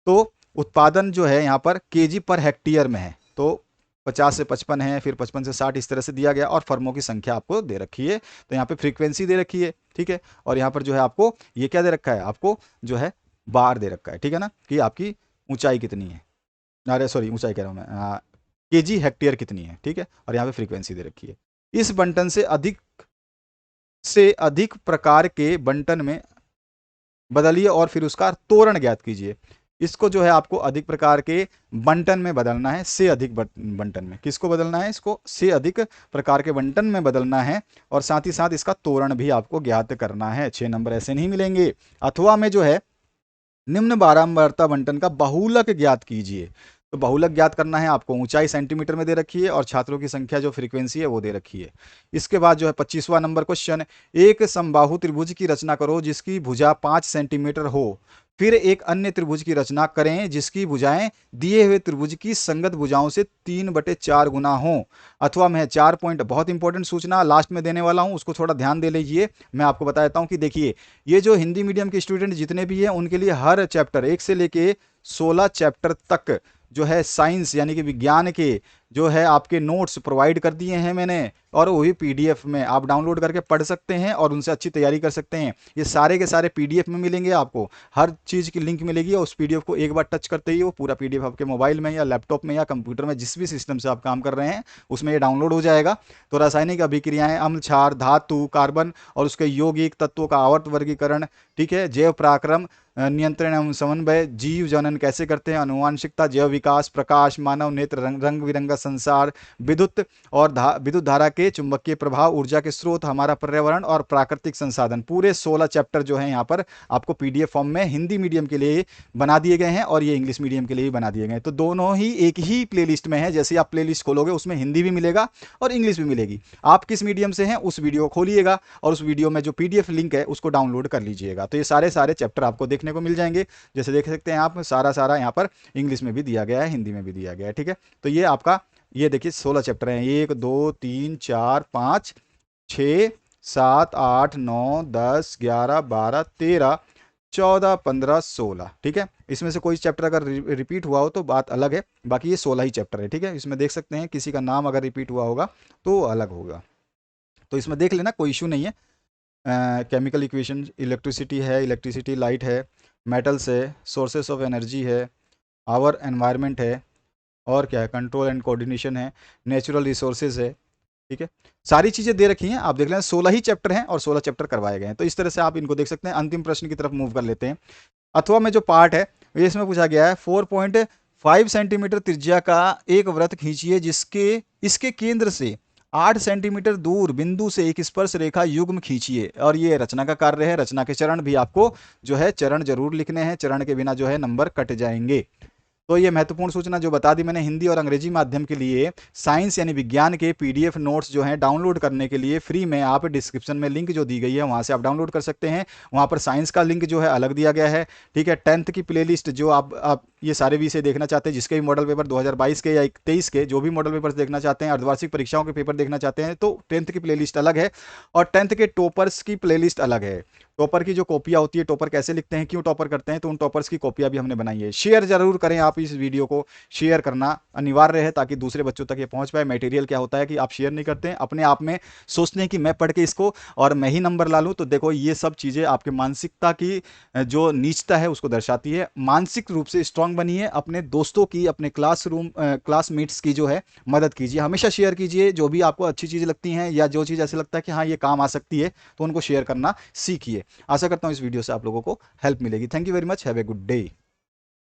तो उत्पादन जो है यहाँ पर केजी पर हेक्टेयर में है, तो 50 से 55 है, फिर 55 से 60 इस तरह से दिया गया, और फर्मों की संख्या आपको दे रखी है। तो यहाँ पे फ्रीक्वेंसी दे रखी है, ठीक है। और यहाँ पर जो है आपको ये क्या दे रखा है, आपको जो है बार दे रखा है, ठीक है ना, कि आपकी ऊंचाई कितनी है, अरे सॉरी ऊंचाई कह रहा हूँ मैं, केजी हेक्टेयर कितनी है, ठीक है। और यहाँ पे फ्रीक्वेंसी दे रखी है। इस बंटन से अधिक प्रकार के बंटन में बदलिए और फिर उसका तोरण ज्ञात कीजिए। इसको जो है आपको अधिक प्रकार के बंटन में बदलना है, से अधिक बंटन में। किसको बदलना है, इसको से अधिक प्रकार के बंटन में बदलना है, और साथ ही साथ इसका तोरण भी आपको ज्ञात करना है। 6 नंबर ऐसे नहीं मिलेंगे। अथवा में जो है निम्न बारंबारता बंटन का बहुलक ज्ञात कीजिए। तो बहुलक ज्ञात करना है आपको, ऊंचाई सेंटीमीटर में दे रखी है और छात्रों की संख्या जो फ्रीक्वेंसी है वो दे रखी है। इसके बाद जो है 25वां नंबर क्वेश्चन, एक समबाहु त्रिभुज की रचना करो जिसकी भुजा 5 सेंटीमीटर हो, फिर एक अन्य त्रिभुज की रचना करें जिसकी भुजाएं दिए हुए त्रिभुज की संगत भुजाओं से 3/4 गुना हो। अथवा में 4 पॉइंट, बहुत इंपॉर्टेंट सूचना लास्ट में देने वाला हूं, उसको थोड़ा ध्यान दे लीजिए। मैं आपको बताता हूं कि देखिए, ये जो हिंदी मीडियम के स्टूडेंट जितने भी हैं उनके लिए हर चैप्टर 1 से लेके 16 चैप्टर तक जो है साइंस यानी कि विज्ञान के जो है आपके नोट्स प्रोवाइड कर दिए हैं मैंने, और वही पीडीएफ में आप डाउनलोड करके पढ़ सकते हैं और उनसे अच्छी तैयारी कर सकते हैं। ये सारे के सारे पीडीएफ में मिलेंगे आपको, हर चीज़ की लिंक मिलेगी, और उस पीडीएफ को एक बार टच करते ही वो पूरा पीडीएफ आपके मोबाइल में या लैपटॉप में या कंप्यूटर में जिस भी सिस्टम से आप काम कर रहे हैं उसमें ये डाउनलोड हो जाएगा। तो रासायनिक अभिक्रियाएं, अम्ल क्षार, धातु, कार्बन और उसके यौगिक तत्वों का आवर्त वर्गीकरण, ठीक है, जैव पराक्रम, नियंत्रण एवं समन्वय, जीव जनन कैसे करते हैं, अनुवांशिकता, जैव विकास, प्रकाश, मानव नेत्र, रंग बिरंगा संसार, विद्युत और विद्युत धारा के चुंबकीय प्रभाव, ऊर्जा के स्रोत, हमारा पर्यावरण और प्राकृतिक संसाधन, पूरे 16 चैप्टर जो है यहाँ पर आपको पीडीएफ फॉर्म में हिंदी मीडियम के लिए बना दिए गए हैं और ये इंग्लिश मीडियम के लिए भी बना दिए गए हैं। तो दोनों ही एक ही प्लेलिस्ट में है। जैसे आप प्लेलिस्ट खोलोगे उसमें हिंदी भी मिलेगा और इंग्लिश भी मिलेगी। आप किस मीडियम से हैं उस वीडियो को खोलिएगा और उस वीडियो में जो पीडीएफ लिंक है उसको डाउनलोड कर लीजिएगा। तो ये सारे चैप्टर आपको देखने को मिल जाएंगे। जैसे देख सकते हैं आप, सारा यहाँ पर इंग्लिश में भी दिया गया है, हिंदी में भी दिया गया है, ठीक है। तो ये आपका, ये देखिए 16 चैप्टर हैं, 1 2 3 4 5 6 7 8 9 10 11 12 13 14 15 16, ठीक है। इसमें से कोई चैप्टर अगर रिपीट हुआ हो तो बात अलग है, बाकी ये 16 ही चैप्टर है, ठीक है। इसमें देख सकते हैं किसी का नाम अगर रिपीट हुआ होगा तो अलग होगा, तो इसमें देख लेना, कोई इशू नहीं है। केमिकल इक्वेशन, इलेक्ट्रिसिटी है, इलेक्ट्रिसिटी लाइट है, मेटल्स है, सोर्सेस ऑफ एनर्जी है, आवर एनवायरनमेंट है, और क्या है, कंट्रोल एंड कोऑर्डिनेशन है, नेचुरल रिसोर्सेज है, ठीक है। सारी चीज़ें दे रखी हैं, आप देख लें 16 ही चैप्टर हैं और 16 चैप्टर करवाए गए हैं। तो इस तरह से आप इनको देख सकते हैं। अंतिम प्रश्न की तरफ मूव कर लेते हैं। अथवा में जो पार्ट है इसमें पूछा गया है 4.5 सेंटीमीटर त्रिज्या का एक वृत्त खींचिए जिसके इसके केंद्र से 8 सेंटीमीटर दूर बिंदु से एक स्पर्श रेखा युग्म खींचिए। और ये रचना का कार्य है। रचना के चरण भी आपको जो है चरण जरूर लिखने हैं, चरण के बिना जो है नंबर कट जाएंगे। तो ये महत्वपूर्ण सूचना जो बता दी मैंने, हिंदी और अंग्रेजी माध्यम के लिए साइंस यानी विज्ञान के पीडीएफ नोट्स जो हैं डाउनलोड करने के लिए फ्री में आप डिस्क्रिप्शन में लिंक जो दी गई है वहाँ से आप डाउनलोड कर सकते हैं। वहाँ पर साइंस का लिंक जो है अलग दिया गया है, ठीक है। 10th की प्लेलिस्ट जो आप ये सारे विषय देखना चाहते हैं, जिसके भी मॉडल पेपर 2022 के या 23 के जो भी मॉडल पेपर्स देखना चाहते हैं, अर्धवार्षिक परीक्षाओं के पेपर देखना चाहते हैं, तो 10th की प्लेलिस्ट अलग है और 10th के टॉपर्स की प्लेलिस्ट अलग है। टॉपर की जो कॉपियाँ होती है, टॉपर कैसे लिखते हैं, क्यों टॉपर करते हैं, तो उन टॉपर्स की कॉपियाँ भी हमने बनाई है। शेयर जरूर करें आप इस वीडियो को, शेयर करना अनिवार्य है ताकि दूसरे बच्चों तक ये पहुंच पाए। मटेरियल क्या होता है कि आप शेयर नहीं करते हैं, अपने आप में सोचते हैं कि मैं पढ़ के इसको और मैं ही नंबर ला लूँ। तो देखो ये सब चीज़ें आपके मानसिकता की जो नीचता है उसको दर्शाती है। मानसिक रूप से स्ट्रांग बनिए, अपने दोस्तों की, अपने क्लासमेट्स की जो है मदद कीजिए, हमेशा शेयर कीजिए। जो भी आपको अच्छी चीज़ें लगती हैं या जो चीज़ ऐसे लगता है कि हाँ ये काम आ सकती है तो उनको शेयर करना सीखिए। आशा करता हूँ इस वीडियो से आप लोगों को हेल्प मिलेगी। Thank you very much, have a good day.